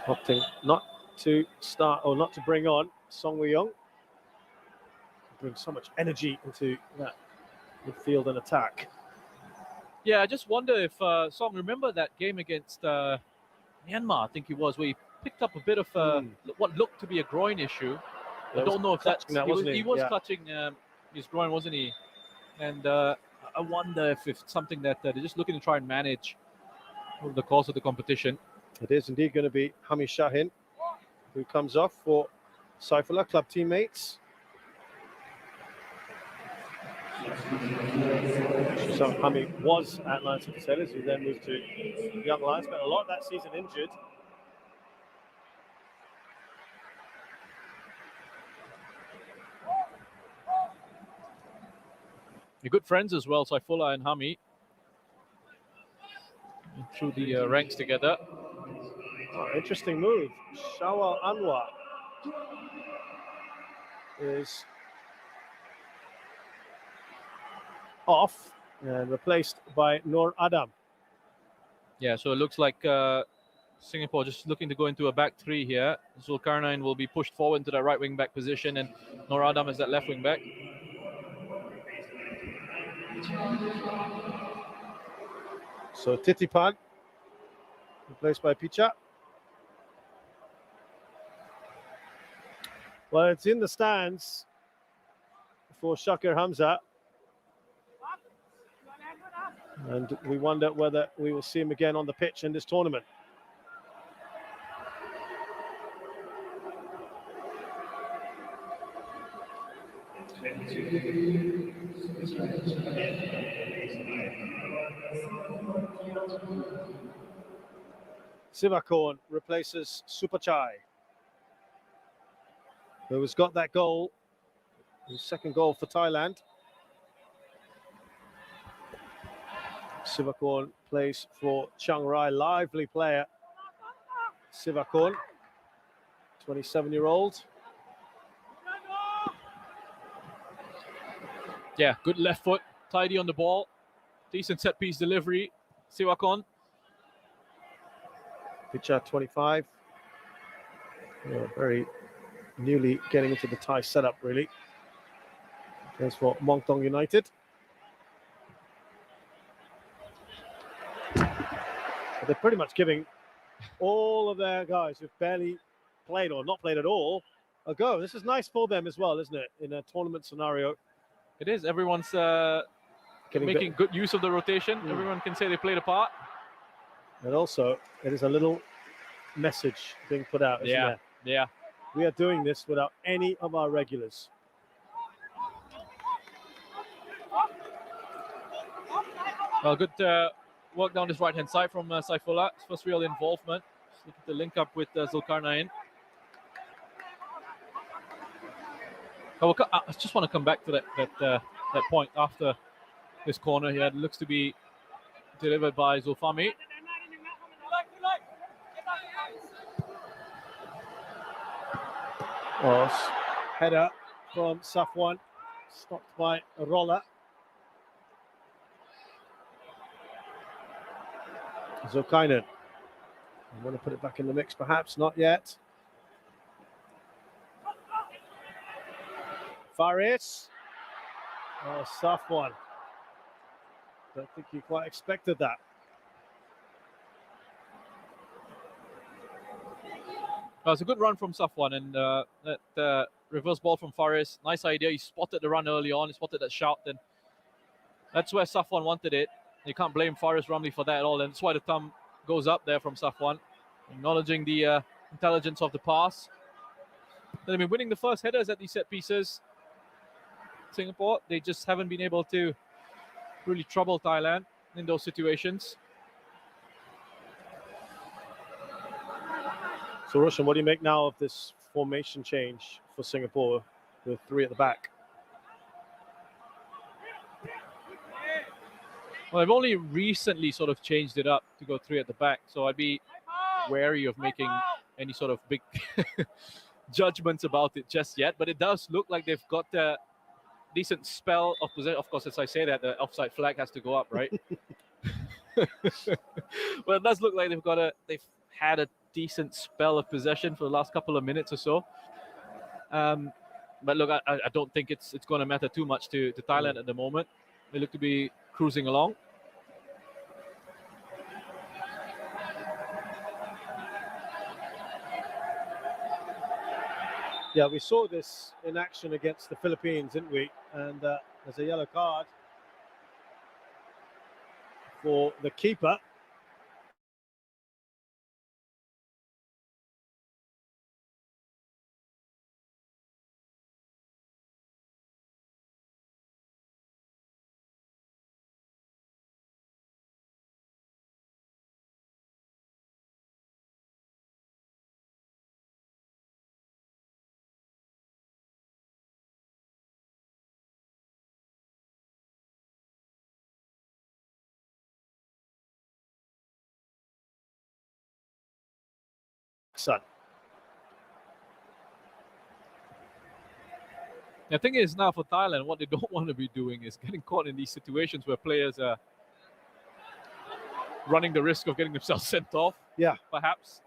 Opting not to start, or not to bring on Song Woo-young. Brings so much energy into that midfield and attack. Yeah, I just wonder if Song, remember that game against Myanmar, I think it was, where he picked up a bit of what looked to be a groin issue. I don't know if that's... He was clutching his groin, wasn't he? And I wonder if it's something that they're just looking to try and manage over the course of the competition. It is indeed going to be Hamish Shahin who comes off for Saifullah, club teammates. So Hami was at Lion City Sailors, who then moved to Young Lions, spent a lot of that season injured. They're good friends as well, Saifullah and Hami, through the ranks together. Oh, interesting move. Shawal Anwar is off and replaced by Nur Adam. Yeah, so it looks like Singapore just looking to go into a back 3 here. Zulkarnain will be pushed forward into that right wing back position, and Nur Adam is that left wing back. So Titipan replaced by Picha. Well, it's in the stands for Shakir Hamza. And we wonder whether we will see him again on the pitch in this tournament. Sivakorn replaces Supachai, who has got that goal, his second goal for Thailand. Sivakorn plays for Chiang Rai, lively player. Sivakorn, 27-year-old. Yeah, good left foot, tidy on the ball, decent set piece delivery. Siwakon. Picha 25. Yeah, very newly getting into the Thai setup, really. Plays for Mongtong United. But they're pretty much giving all of their guys who've barely played or not played at all a go. This is nice for them as well, isn't it? In a tournament scenario. It is. Everyone's making good use of the rotation. Everyone can say they played a part. And also, it is a little message being put out, isn't there? Yeah. We are doing this without any of our regulars. Well, good work down this right-hand side from Saifullah. His first real involvement. Just look at the link up with Zulkarnain. I just want to come back to that point after this corner here. It looks to be delivered by Zulfami. Was header from Safwan, stopped by Rolla. Zulkarnain. I want to put it back in the mix, perhaps not yet. Faris. Oh, Safwan. Don't think he quite expected that. It's a good run from Safwan, and that reverse ball from Faris. Nice idea. He spotted the run early on. He spotted that shout, and that's where Safwan wanted it. You can't blame Faris Ramli for that at all, and that's why the thumb goes up there from Safwan, acknowledging the intelligence of the pass. They've been winning the first headers at these set pieces. Singapore, they just haven't been able to really trouble Thailand in those situations. So, Roshan, what do you make now of this formation change for Singapore with three at the back? Well, they've only recently sort of changed it up to go three at the back, so I'd be wary of making any sort of big judgments about it just yet. But it does look like they've got a decent spell of possession. Of course, as I say that, the offside flag has to go up, right? Well, it does look like they've had a decent spell of possession for the last couple of minutes or so. But look, I don't think it's going to matter too much to Thailand at the moment. They look to be cruising along. Yeah, we saw this in action against the Philippines, didn't we? And there's a yellow card for the keeper. Son. The thing is now for Thailand, what they don't want to be doing is getting caught in these situations where players are running the risk of getting themselves sent off. Yeah. Perhaps.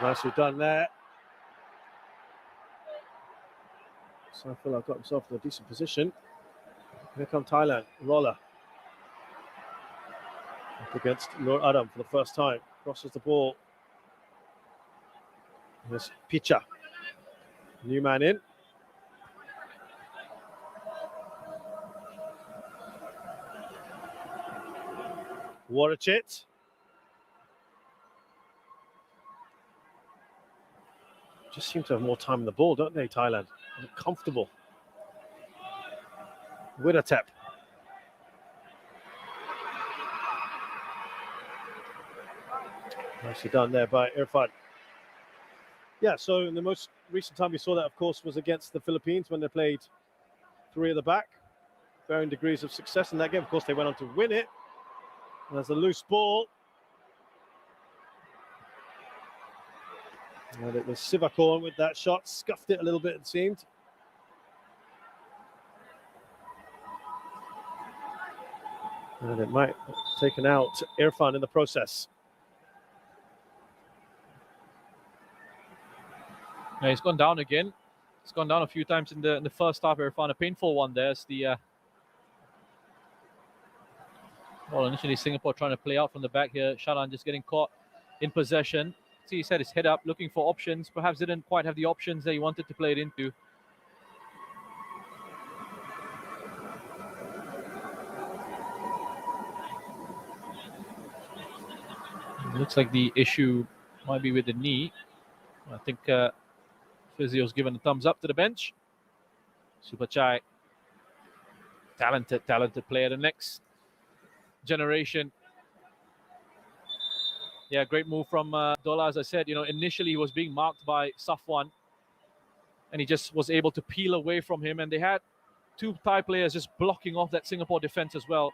Nicely done there. So I feel I've got himself in a decent position. Here come Thailand. Roller. Up against Nur Adam for the first time. Crosses the ball. There's Picha. New man in. Warachit. Just seem to have more time in the ball, don't they, Thailand? They're comfortable. Wiratep. Nicely done there by Irfan. Yeah, so in the most recent time we saw that, of course, was against the Philippines when they played three at the back. Varying degrees of success in that game. Of course, they went on to win it. And there's a loose ball. And it was Sivakorn with that shot, scuffed it a little bit, it seemed. And it might have taken out Irfan in the process. Yeah, he's gone down again. He's gone down a few times in the first half. Irfan, a painful one there. It's the well, initially Singapore trying to play out from the back here. Shalan just getting caught in possession. See, he set his head up, looking for options. Perhaps didn't quite have the options that he wanted to play it into. It looks like the issue might be with the knee. I think Physio's given a thumbs up to the bench. Supachai, talented player. The next generation. Yeah, great move from Dola. As I said, initially he was being marked by Safwan, and he just was able to peel away from him. And they had two Thai players just blocking off that Singapore defense as well.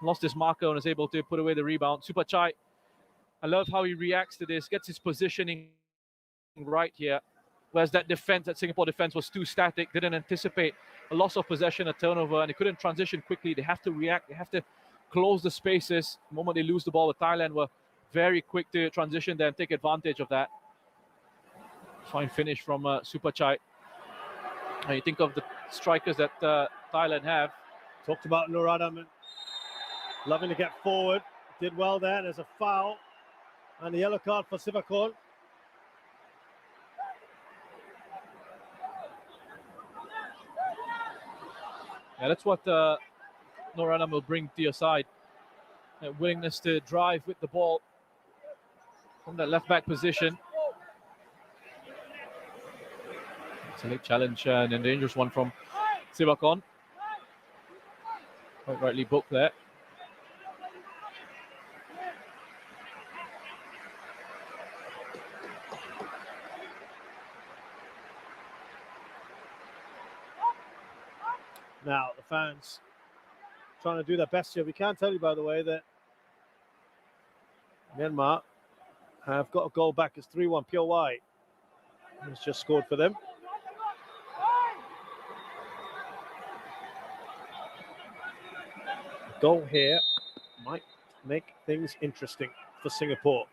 Lost his marker and was able to put away the rebound. Supachai, I love how he reacts to this, gets his positioning right here. Whereas that defense, that Singapore defense was too static, didn't anticipate a loss of possession, a turnover, and they couldn't transition quickly. They have to react. They have to close the spaces. The moment they lose the ball with Thailand, were very quick to transition there and take advantage of that. Fine finish from Supachai. You think of the strikers that Thailand have. Talked about Noradam loving to get forward. Did well there. There's a foul. And the yellow card for Sivakorn. Yeah, that's what Noradam will bring to your side. That willingness to drive with the ball from that left back position. It's a late challenge and a dangerous one from Sivakorn. Quite rightly booked there. Now, the fans trying to do their best here. We can tell you, by the way, that Myanmar have got a goal back. It's 3-1. Pure White has just scored for them. A goal here might make things interesting for Singapore.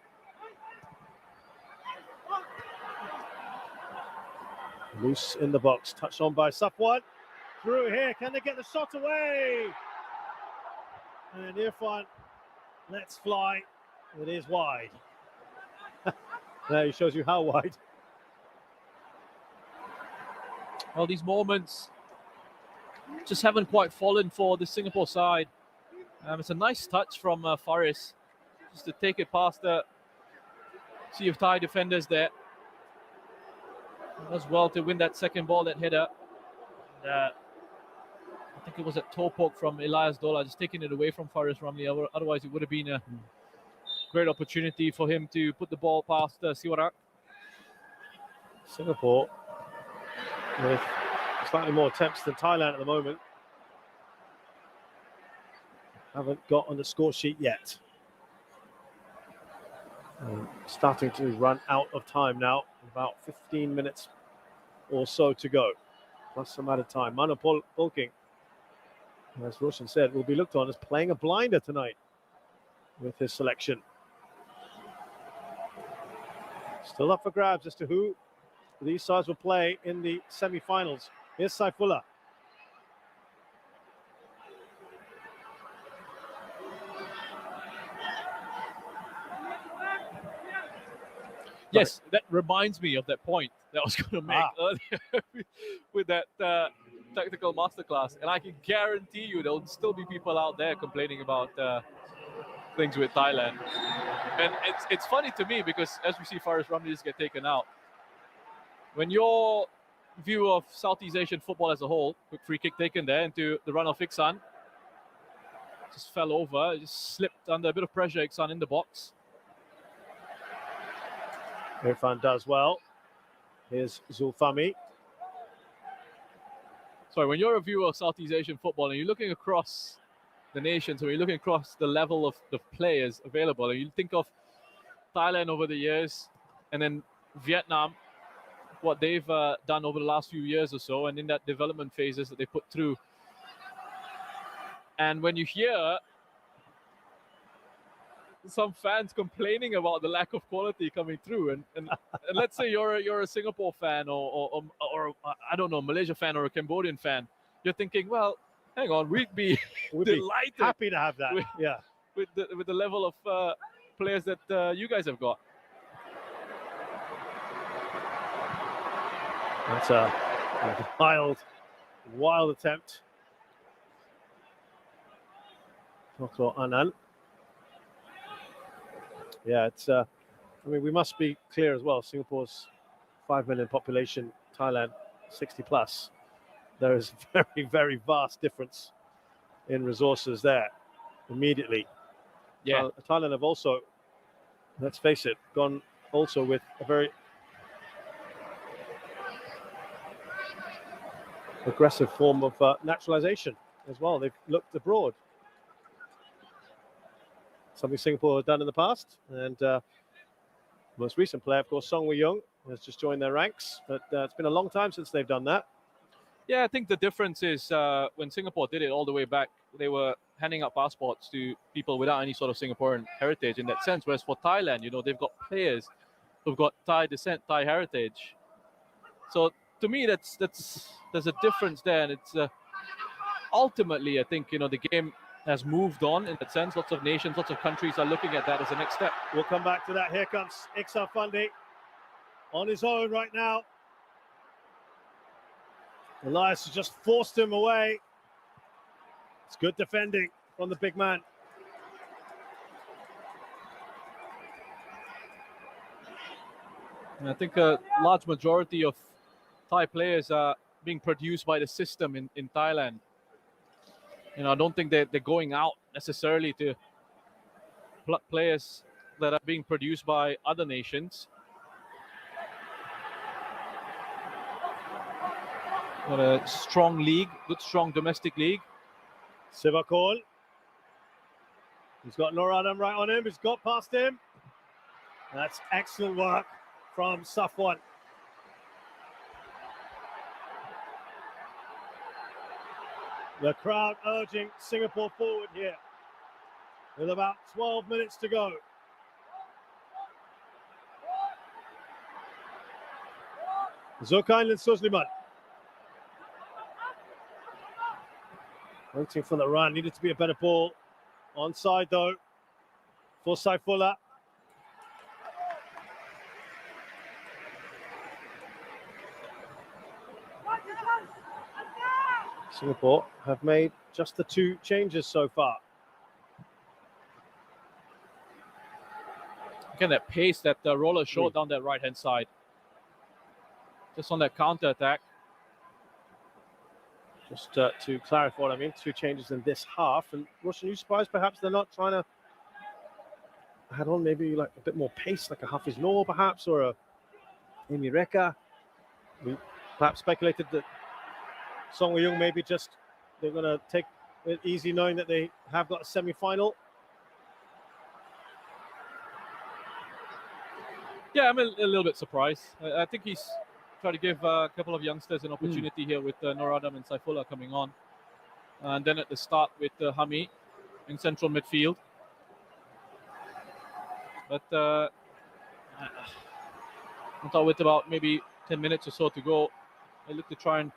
Loose in the box. Touched on by Safwan. Through here, can they get the shot away? And Irfan lets fly. It is wide. There he shows you how wide. Well, these moments just haven't quite fallen for the Singapore side. It's a nice touch from Faris, just to take it past the sea of Thai defenders there. Does well to win that second ball, that header. I think it was a toe poke from Elias Dola, just taking it away from Faris Ramli. Otherwise, it would have been a great opportunity for him to put the ball past Siwarak. Singapore with slightly more attempts than Thailand at the moment. Haven't got on the score sheet yet. Starting to run out of time now. About 15 minutes or so to go, plus some added time. Manu Polking, as Roshan said, will be looked on as playing a blinder tonight with his selection. Still up for grabs as to who these sides will play in the semi-finals. Here's Saifullah. Yes, that reminds me of that point that I was going to make earlier with that tactical masterclass. And I can guarantee you there'll still be people out there complaining about things with Thailand. And it's funny to me because as we see Faris Ramli just get taken out, when your view of Southeast Asian football as a whole, quick free kick taken there into the run of Iksan, just fell over, just slipped under a bit of pressure, Iksan in the box. Irfan does well. Here's Zulfami. Sorry, when you're a viewer of Southeast Asian football and you're looking across the nations, or you're looking across the level of the players available, and you think of Thailand over the years, and then Vietnam, what they've done over the last few years or so, and in that development phases that they put through. And when you hear some fans complaining about the lack of quality coming through, and let's say you're a Singapore fan or I don't know, Malaysia fan or a Cambodian fan, you're thinking, well, hang on, we'd be delighted, happy to have that. With the level of players that you guys have got. That's a wild attempt. Toklo Anand. Yeah, it's. I mean, we must be clear as well. Singapore's 5 million population, Thailand 60 plus. There is a very, very vast difference in resources there. Immediately, yeah. Thailand have also, let's face it, gone also with a very aggressive form of naturalization as well. They've looked abroad. Something Singapore have done in the past, and most recent player, of course, Song Wei-young, has just joined their ranks, but it's been a long time since they've done that. Yeah, I think the difference is when Singapore did it all the way back, they were handing out passports to people without any sort of Singaporean heritage in that sense, whereas for Thailand, they've got players who've got Thai descent, Thai heritage. So to me, there's a difference there, and it's ultimately, I think, the game has moved on in that sense. Lots of nations, lots of countries are looking at that as the next step. We'll come back to that. Here comes Iksar Fundy on his own right now. Elias has just forced him away. It's good defending from the big man. And I think a large majority of Thai players are being produced by the system in Thailand. I don't think they're going out necessarily to pluck players that are being produced by other nations. Got a strong league, good strong domestic league. Sivakol. He's got Nur Adam right on him. He's got past him. That's excellent work from Safwan. The crowd urging Singapore forward here with about 12 minutes to go. Zulkarnain and Susliman. Waiting for the run. Needed to be a better ball. Onside though for Saifullah. Singapore have made just the 2 changes so far. Again, that pace that Roller showed down that right-hand side. Just on that counter-attack. Just to clarify what I mean, 2 changes in this half. And Roshan, you surprised perhaps they're not trying to add on maybe like a bit more pace, like a Hafiz Noor perhaps, or a Amy Reka? We perhaps speculated that Song Wei-young maybe just they're going to take it easy knowing that they have got a semi-final. Yeah, I'm a little bit surprised. I think he's trying to give a couple of youngsters an opportunity here with Nur Adam and Saifullah coming on. And then at the start with Hami in central midfield. But I thought with about maybe 10 minutes or so to go, I look to try and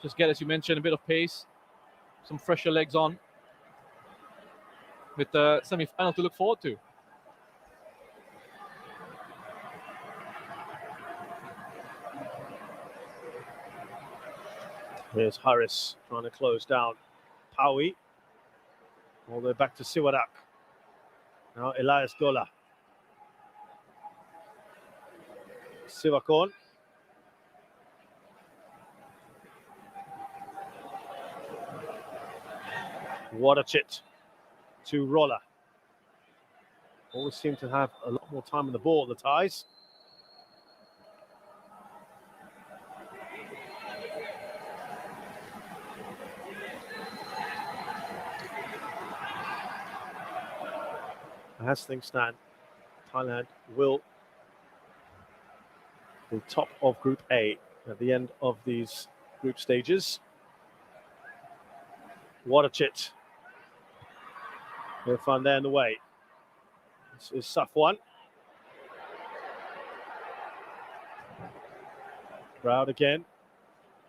just get, as you mentioned, a bit of pace, some fresher legs on, with the semi-final to look forward to. Here's Harris trying to close down Paui. All the way back to Siwadak. Now Elias Gola. Sivakon. Wadachit to Roller. Always seem to have a lot more time on the ball, the Thais. As things stand, Thailand will the top of Group A at the end of these group stages. What a chit. No fun there in the way. This is Safwan. Crowd again,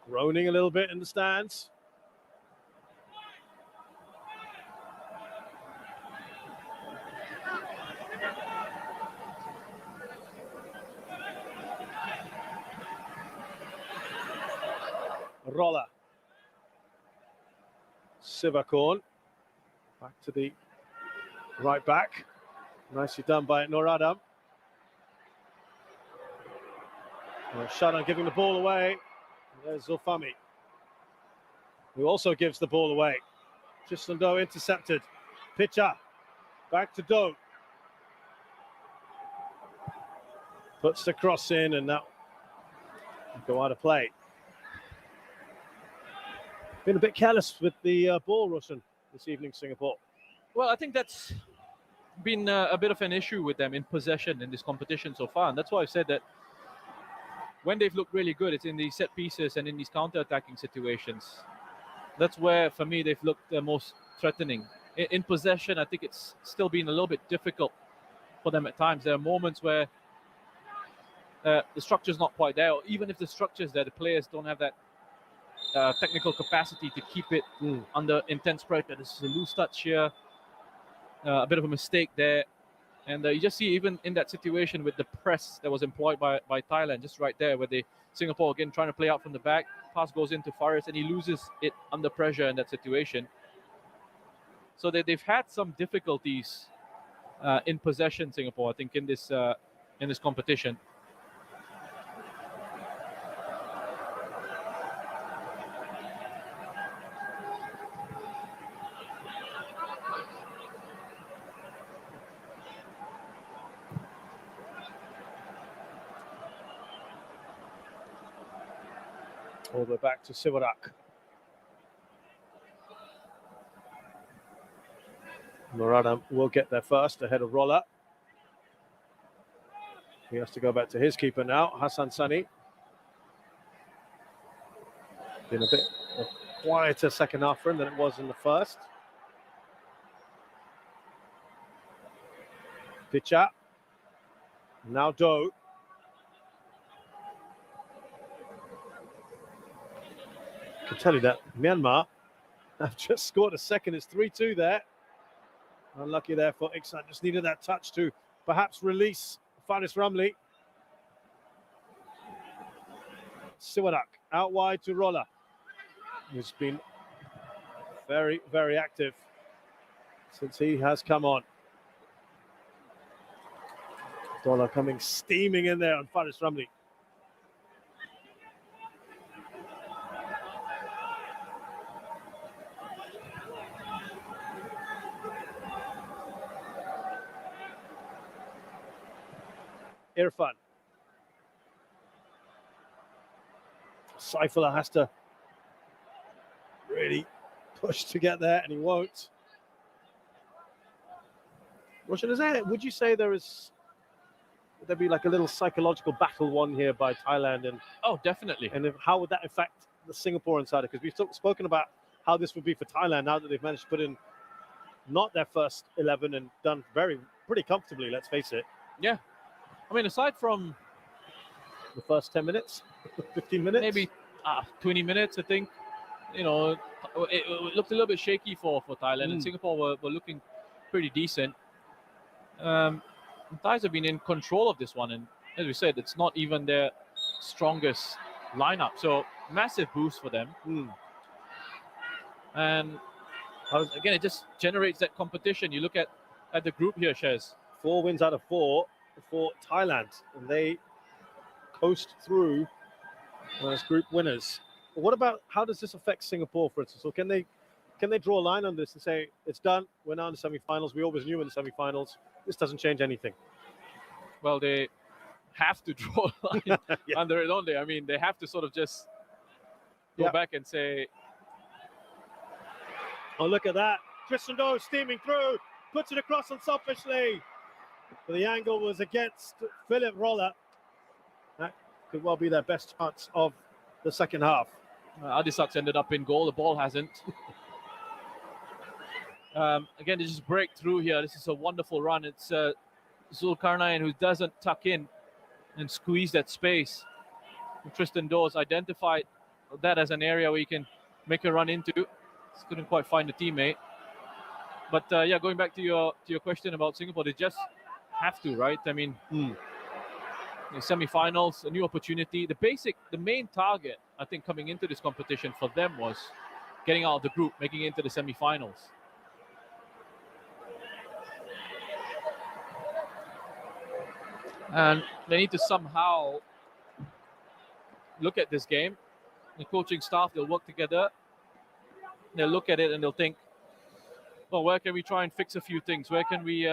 groaning a little bit in the stands. Roller. Sivakorn. Back to the right back. Nicely done by Nur Adam. Shadan giving the ball away. There's Zulfami, who also gives the ball away. Tristan Doe intercepted. Pitcher. Back to Doe. Puts the cross in, and that will go out of play. Been a bit careless with the ball, Roshan, this evening, Singapore. Well, I think that's been a bit of an issue with them in possession in this competition so far. And that's why I've said that when they've looked really good, it's in these set pieces and in these counter-attacking situations. That's where, for me, they've looked the most threatening. In possession, I think it's still been a little bit difficult for them at times. There are moments where the structure's not quite there, or even if the structure's there, the players don't have that technical capacity to keep it under intense pressure. This is a loose touch here, a bit of a mistake there. And you just see even in that situation with the press that was employed by Thailand, just right there, where Singapore again trying to play out from the back, pass goes into Faris and he loses it under pressure in that situation. So they've had some difficulties in possession, Singapore, I think, in this competition. All the way back to Sivarak. Muradam will get there first ahead of Roller. He has to go back to his keeper now, Hassan Sani. Been a bit quieter second half for him than it was in the first. Pitcher. Now Doe. I can tell you that Myanmar have just scored a second. It's 3-2 there. Unlucky there for Iksan. Just needed that touch to perhaps release Faris Ramli. Siwadak out wide to Roller, who's been very, very active since he has come on. Roller coming steaming in there on Faris Ramli. Irfan. Saifullah has to really push to get there, and he won't. Roshan, would you say would there be like a little psychological battle won here by Thailand? And oh, definitely. And how would that affect the Singaporean side? Because we've spoken about how this would be for Thailand now that they've managed to put in not their first 11 and done pretty comfortably, let's face it. Yeah. I mean, aside from the first 10 minutes, 15 minutes, maybe 20 minutes, I think, it looked a little bit shaky for Thailand, and Singapore were looking pretty decent. Thais have been in control of this one, and as we said, it's not even their strongest lineup, so massive boost for them. And again, it just generates that competition. You look at the group here, Shez. 4 wins out of 4 for Thailand, and they coast through as group winners. But what about, how does this affect Singapore, for instance? So can they draw a line on this and say, it's done, we're now in the semi-finals, we always knew in the semi-finals, this doesn't change anything? Well, they have to draw a line under it, don't they? I mean, they have to sort of just go back and say... Oh, look at that. Tristan Doe steaming through, puts it across unselfishly. But the angle was against Philip Roller. That could well be their best chance of the second half. Adisak's ended up in goal. The ball hasn't. Again, they just break through here. This is a wonderful run. It's Zulkarnain who doesn't tuck in and squeeze that space. Tristan Doe's identified that as an area where you can make a run into. Just couldn't quite find a teammate. But yeah, going back to your question about Singapore, they just have to, right? I mean, the semi-finals, a new opportunity. The main target, I think, coming into this competition for them was getting out of the group, making it into the semi-finals. And they need to somehow look at this game. The coaching staff, they'll work together. They'll look at it and they'll think, well, where can we try and fix a few things? Where can we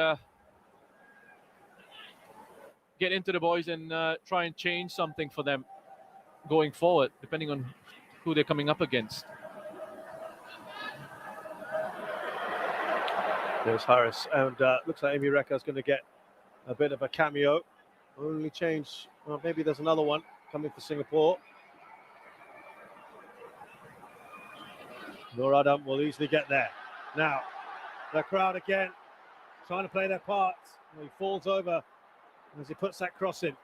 get into the boys and try and change something for them going forward, depending on who they're coming up against. There's Harris, and looks like Amy Reka is going to get a bit of a cameo. Only change, well, maybe there's another one coming for Singapore. Nur Adam will easily get there. Now, the crowd again, trying to play their part. He falls over as he puts that cross in.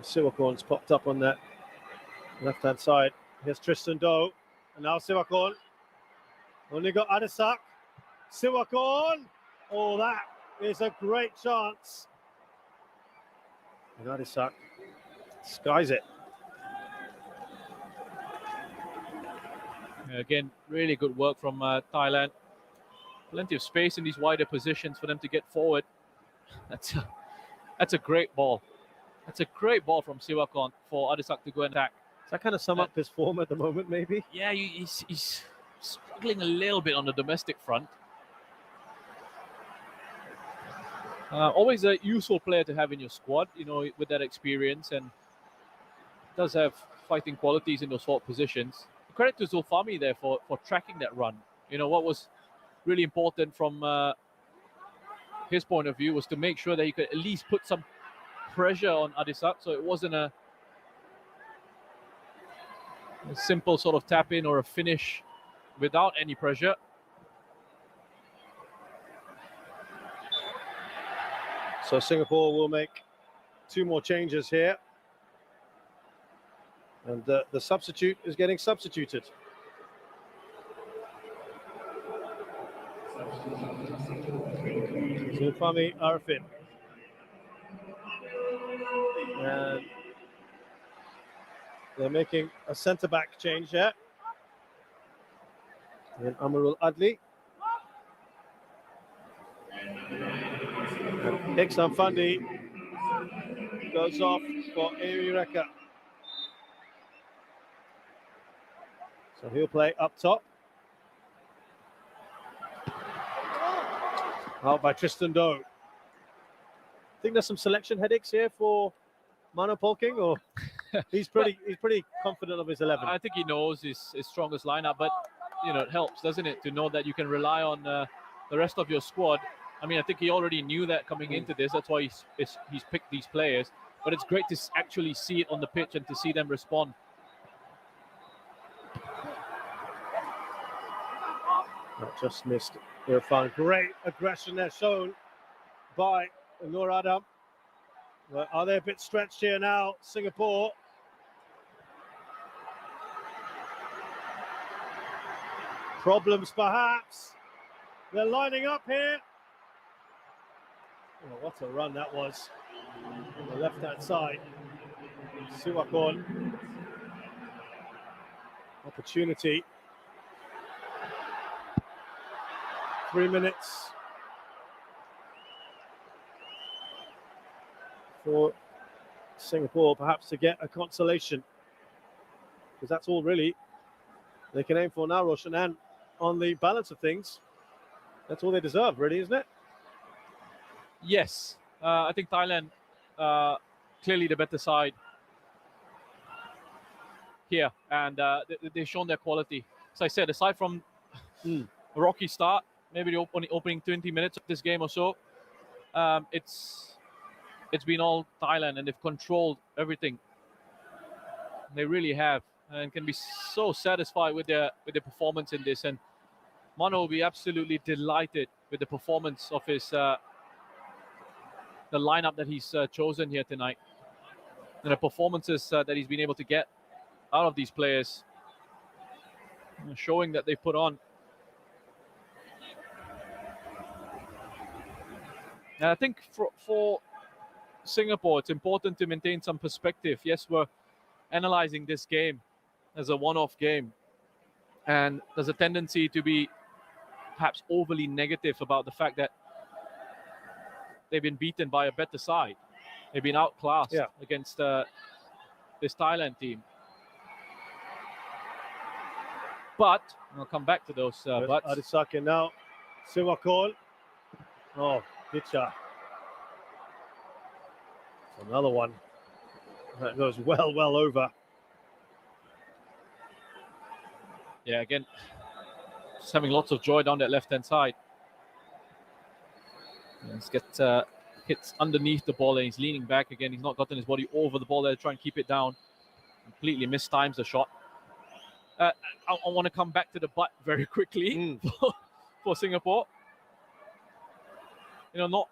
Siwakorn's popped up on that left-hand side. Here's Tristan Doe, and now Siwakorn. Only got Adisak. Siwakorn! Oh, that is a great chance. And Adisak skies it. Again, really good work from Thailand. Plenty of space in these wider positions for them to get forward. That's a great ball. That's a great ball from Siwakorn for Adisak to go and attack. Does that kind of sum up his form at the moment, maybe? Yeah, he's struggling a little bit on the domestic front. Always a useful player to have in your squad, you know, with that experience, and does have fighting qualities in those forward positions. Credit to Zulfami there for tracking that run. You know, what was really important from his point of view was to make sure that he could at least put some pressure on Adisak, so it wasn't a simple sort of tap in or a finish without any pressure. So Singapore will make two more changes here. And the substitute is getting substituted. Zulfami Arifin. And they're making a centre-back change here. And Amarul Adli. And Iksan Fandi goes off for Amy Reka. So he'll play up top. Out by Tristan Doe. Think there's some selection headaches here for Mano Polking, or he's pretty confident of his 11. I think he knows his strongest lineup, but you know, it helps, doesn't it, to know that you can rely on the rest of your squad. I mean, I think he already knew that coming into this. That's why he's picked these players. But it's great to actually see it on the pitch and to see them respond. That just missed Irfan. Great aggression there shown by Nur Adam. Well, are they a bit stretched here now, Singapore? Problems perhaps. They're lining up here. Oh, what a run that was on the left-hand side. Siwakorn. Opportunity. 3 minutes for Singapore, perhaps to get a consolation, because that's all really they can aim for now, Roshan. And on the balance of things, that's all they deserve, really, isn't it? Yes, I think Thailand clearly the better side here, and they've shown their quality. As I said, aside from a rocky start, maybe the opening 20 minutes of this game or so, it's been all Thailand, and they've controlled everything. They really have, and can be so satisfied with their performance in this. And Mano will be absolutely delighted with the performance of his the lineup that he's chosen here tonight, and the performances that he's been able to get out of these players, showing that they put on. And I think for Singapore, it's important to maintain some perspective. Yes, we're analyzing this game as a one-off game, and there's a tendency to be perhaps overly negative about the fact that they've been beaten by a better side. They've been outclassed against this Thailand team. But I'll come back to those buts. Adisake now. Siwakol. Oh, Pitcher. Another one. That goes well over. Yeah, again, just having lots of joy down that left-hand side. Let's get hits underneath the ball, and he's leaning back again. He's not gotten his body over the ball there to try and keep it down. Completely mistimes the shot. I want to come back to the butt very quickly for Singapore. You know, not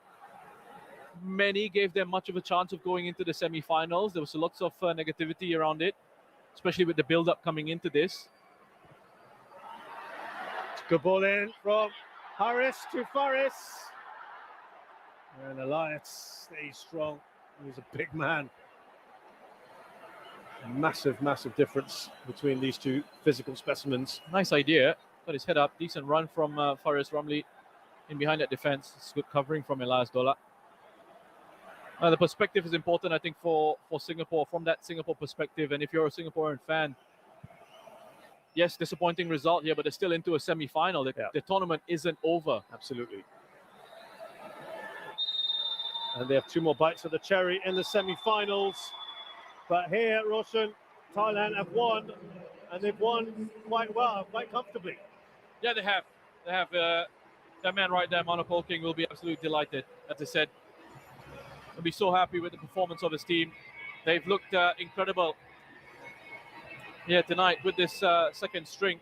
many gave them much of a chance of going into the semi-finals. There was lots of negativity around it, especially with the build-up coming into this. Good ball in from Harris to Faris. And Elias stays strong. He's a big man. Massive difference between these two physical specimens. Nice idea. Got his head up. Decent run from Faris Ramli in behind that defense. It's good covering from Elias Dola. The perspective is important, I think, for Singapore, from that Singapore perspective. And if you're a Singaporean fan, yes, disappointing result here, but they're still into a semi-final. The tournament isn't over. Absolutely. And they have two more bites of the cherry in the semi-finals. But here, Roshan, Thailand have won, and they've won quite well, quite comfortably. Yeah, they have. They have. That man right there, Mano Polking, will be absolutely delighted. As I said, he'll be so happy with the performance of his team. They've looked incredible here tonight with this second string.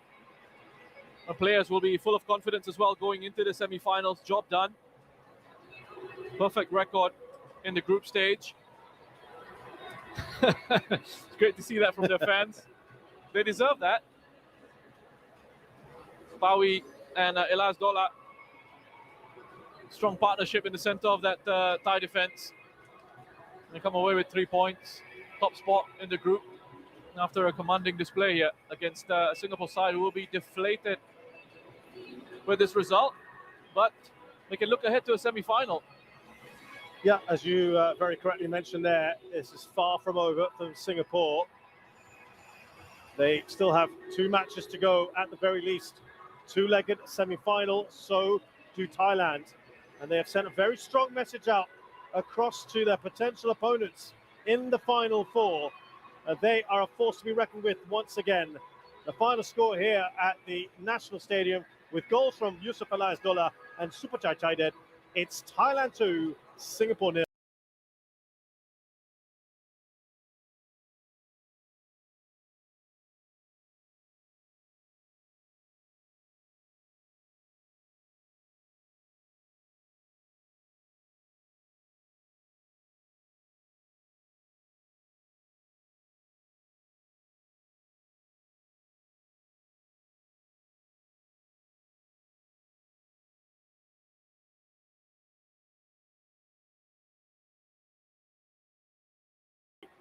Our players will be full of confidence as well going into the semi-finals. Job done. Perfect record in the group stage. It's great to see that from their fans. They deserve that. Pawi and Elias Dola. Strong partnership in the center of that Thai defense. They come away with 3 points. Top spot in the group after a commanding display here against a Singapore side who will be deflated with this result. But they can look ahead to a semi-final. Yeah, as you very correctly mentioned there, this is far from over for Singapore. They still have 2 matches to go at the very least. 2-legged semi-final, so do Thailand. And they have sent a very strong message out across to their potential opponents in the Final Four. They are a force to be reckoned with once again. The final score here at the National Stadium with goals from Yusuf Elias Dola and Supachai Chaidet. It's Thailand 2, Singapore 0.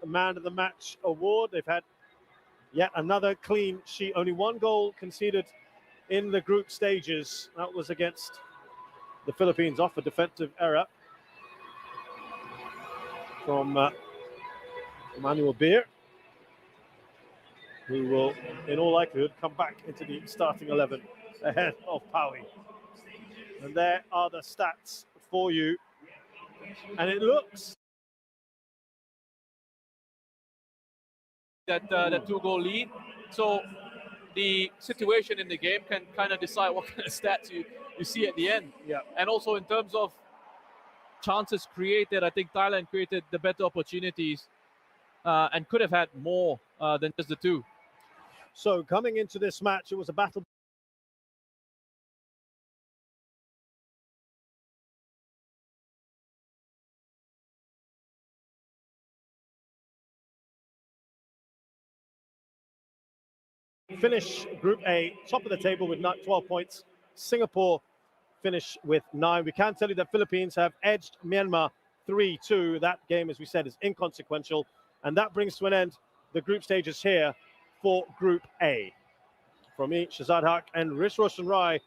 Man of the Match award. They've had yet another clean sheet. Only 1 goal conceded in the group stages. That was against the Philippines off a defensive error from Emmanuel Beer, who will, in all likelihood, come back into the starting 11 ahead of Pawi. And there are the stats for you. And it looks that 2-goal lead. So the situation in the game can kind of decide what kind of stats you see at the end. Yeah. And also in terms of chances created, I think Thailand created the better opportunities and could have had more than just the two. So coming into this match, it was a battle. Finish Group A, top of the table with 12 points. Singapore finish with 9. We can tell you that Philippines have edged Myanmar 3-2. That game, as we said, is inconsequential. And that brings to an end the group stages here for Group A. From me, Shazad Haq and Rish Roshan Rai.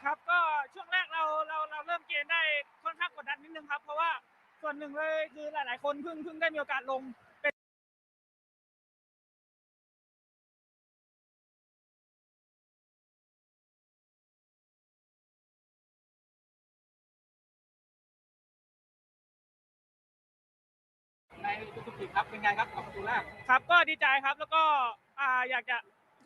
ครับก็ช่วงแรกเราเริ่มเกมได้ค่อนข้างกดดันนิดนึงครับเพราะว่าส่วนหนึ่งเลยคือหลายๆคนเพิ่งได้มีโอกาสลงเป็นในซูซูกิครับเป็นไงครับกับประตูแรกครับก็ดีใจครับแล้วก็อยากจะ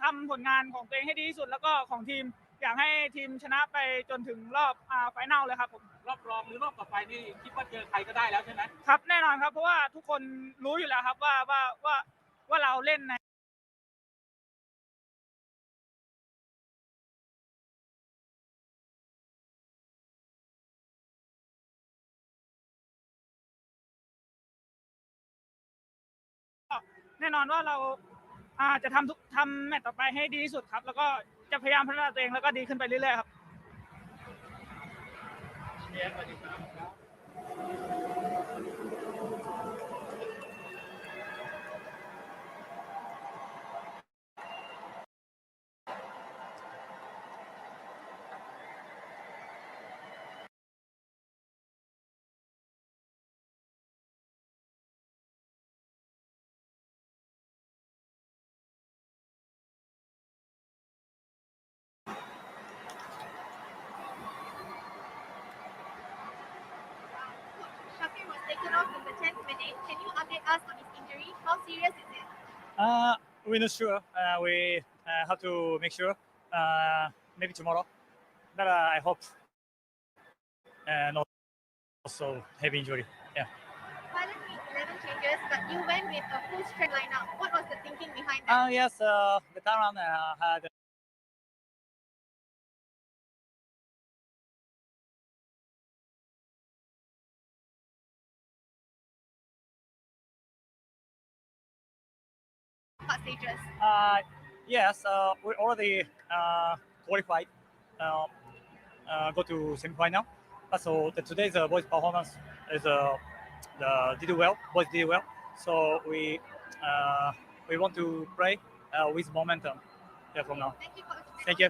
ทำผลงานของตัวเองให้ดีที่สุดแล้วก็ของทีมอยากให้ทีมชนะไปจนถึงรอบไฟนอลเลยครับผมรอบรองหรือรอบต่อไปนี่คิดว่าเจอใครก็ได้แล้วใช่ไหมครับแน่นอนครับเพราะว่าทุกคนรู้อยู่แล้วครับว่าเราเล่นในแน่นอนว่าเราจะทำแมตช์ต่อไปให้ดีที่สุดครับแล้วก็จะพยายามพัฒนาตัวเองแล้วก็ดีขึ้นไปเรื่อยๆครับtaken off in the 10th minute. Can you update us on his injury? How serious is it? We're not sure. We have to make sure. Maybe tomorrow. But I hope not also heavy injury. Yeah. Thailand made 11 changes, but you went with a full strength lineup. What was the thinking behind that? Yes, the Thailand had stages. Yes, we already qualified. Go to semi-final. So today's boys' performance is did well. Boys did well. So we want to play with momentum. Yeah, from now. Thank you, coach. Thank you.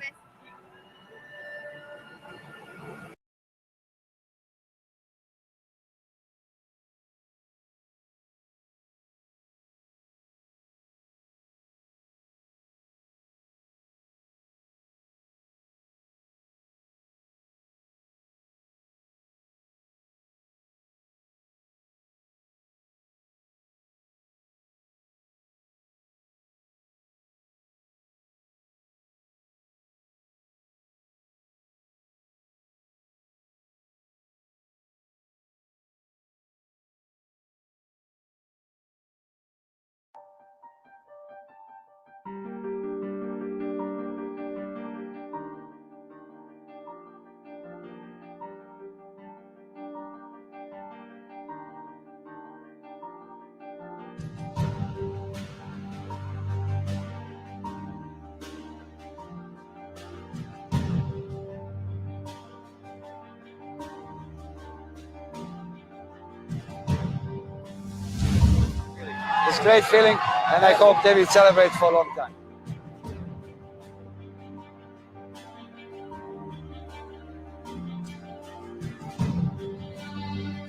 It's a great feeling, and I hope they will celebrate for a long time.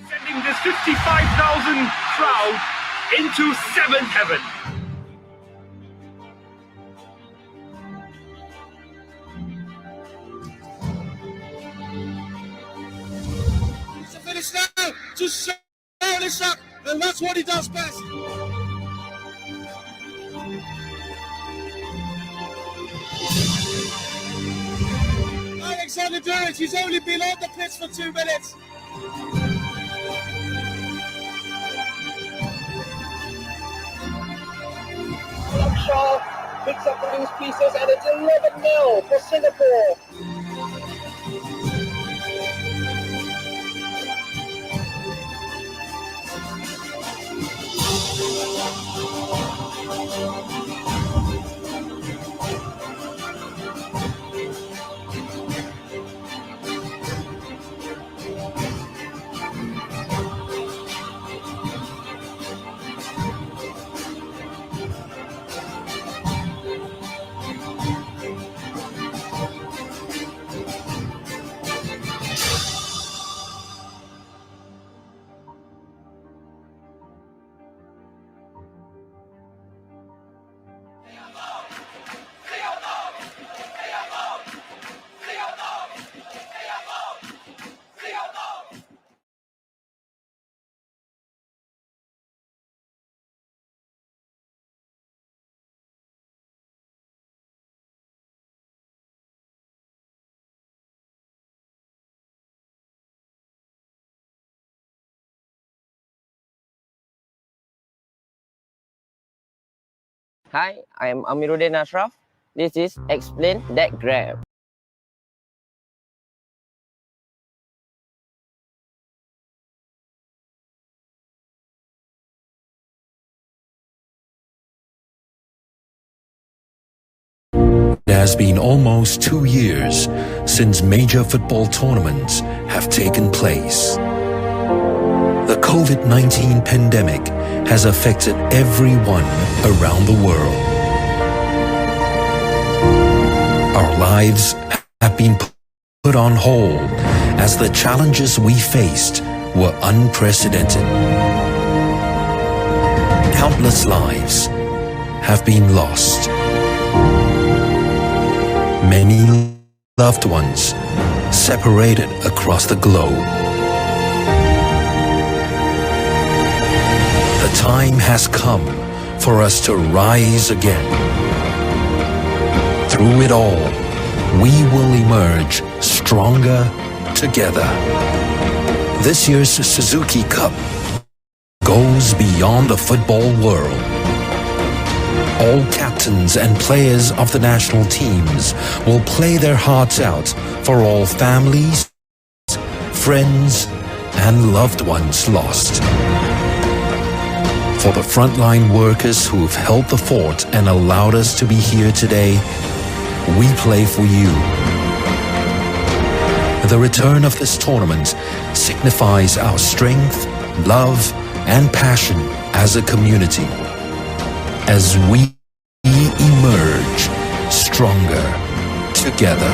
Sending this 55,000 crowd into seventh heaven. finish now to show this up, and that's what he does best. Alexander Durrett, he's only been on the pitch for 2 minutes. Shaw picks up the loose pieces, and it's 11-0 for Singapore. Hi, I am Amiruddin Ashraf. This is Explain That Grab. It has been almost 2 years since major football tournaments have taken place. The COVID-19 pandemic has affected everyone around the world. Our lives have been put on hold as the challenges we faced were unprecedented. Countless lives have been lost. Many loved ones separated across the globe. The time has come for us to rise again. Through it all, we will emerge stronger together. This year's Suzuki Cup goes beyond the football world. All captains and players of the national teams will play their hearts out for all families, friends, and loved ones lost. For the frontline workers who've held the fort and allowed us to be here today, we play for you. The return of this tournament signifies our strength, love, and passion as a community, as we emerge stronger together.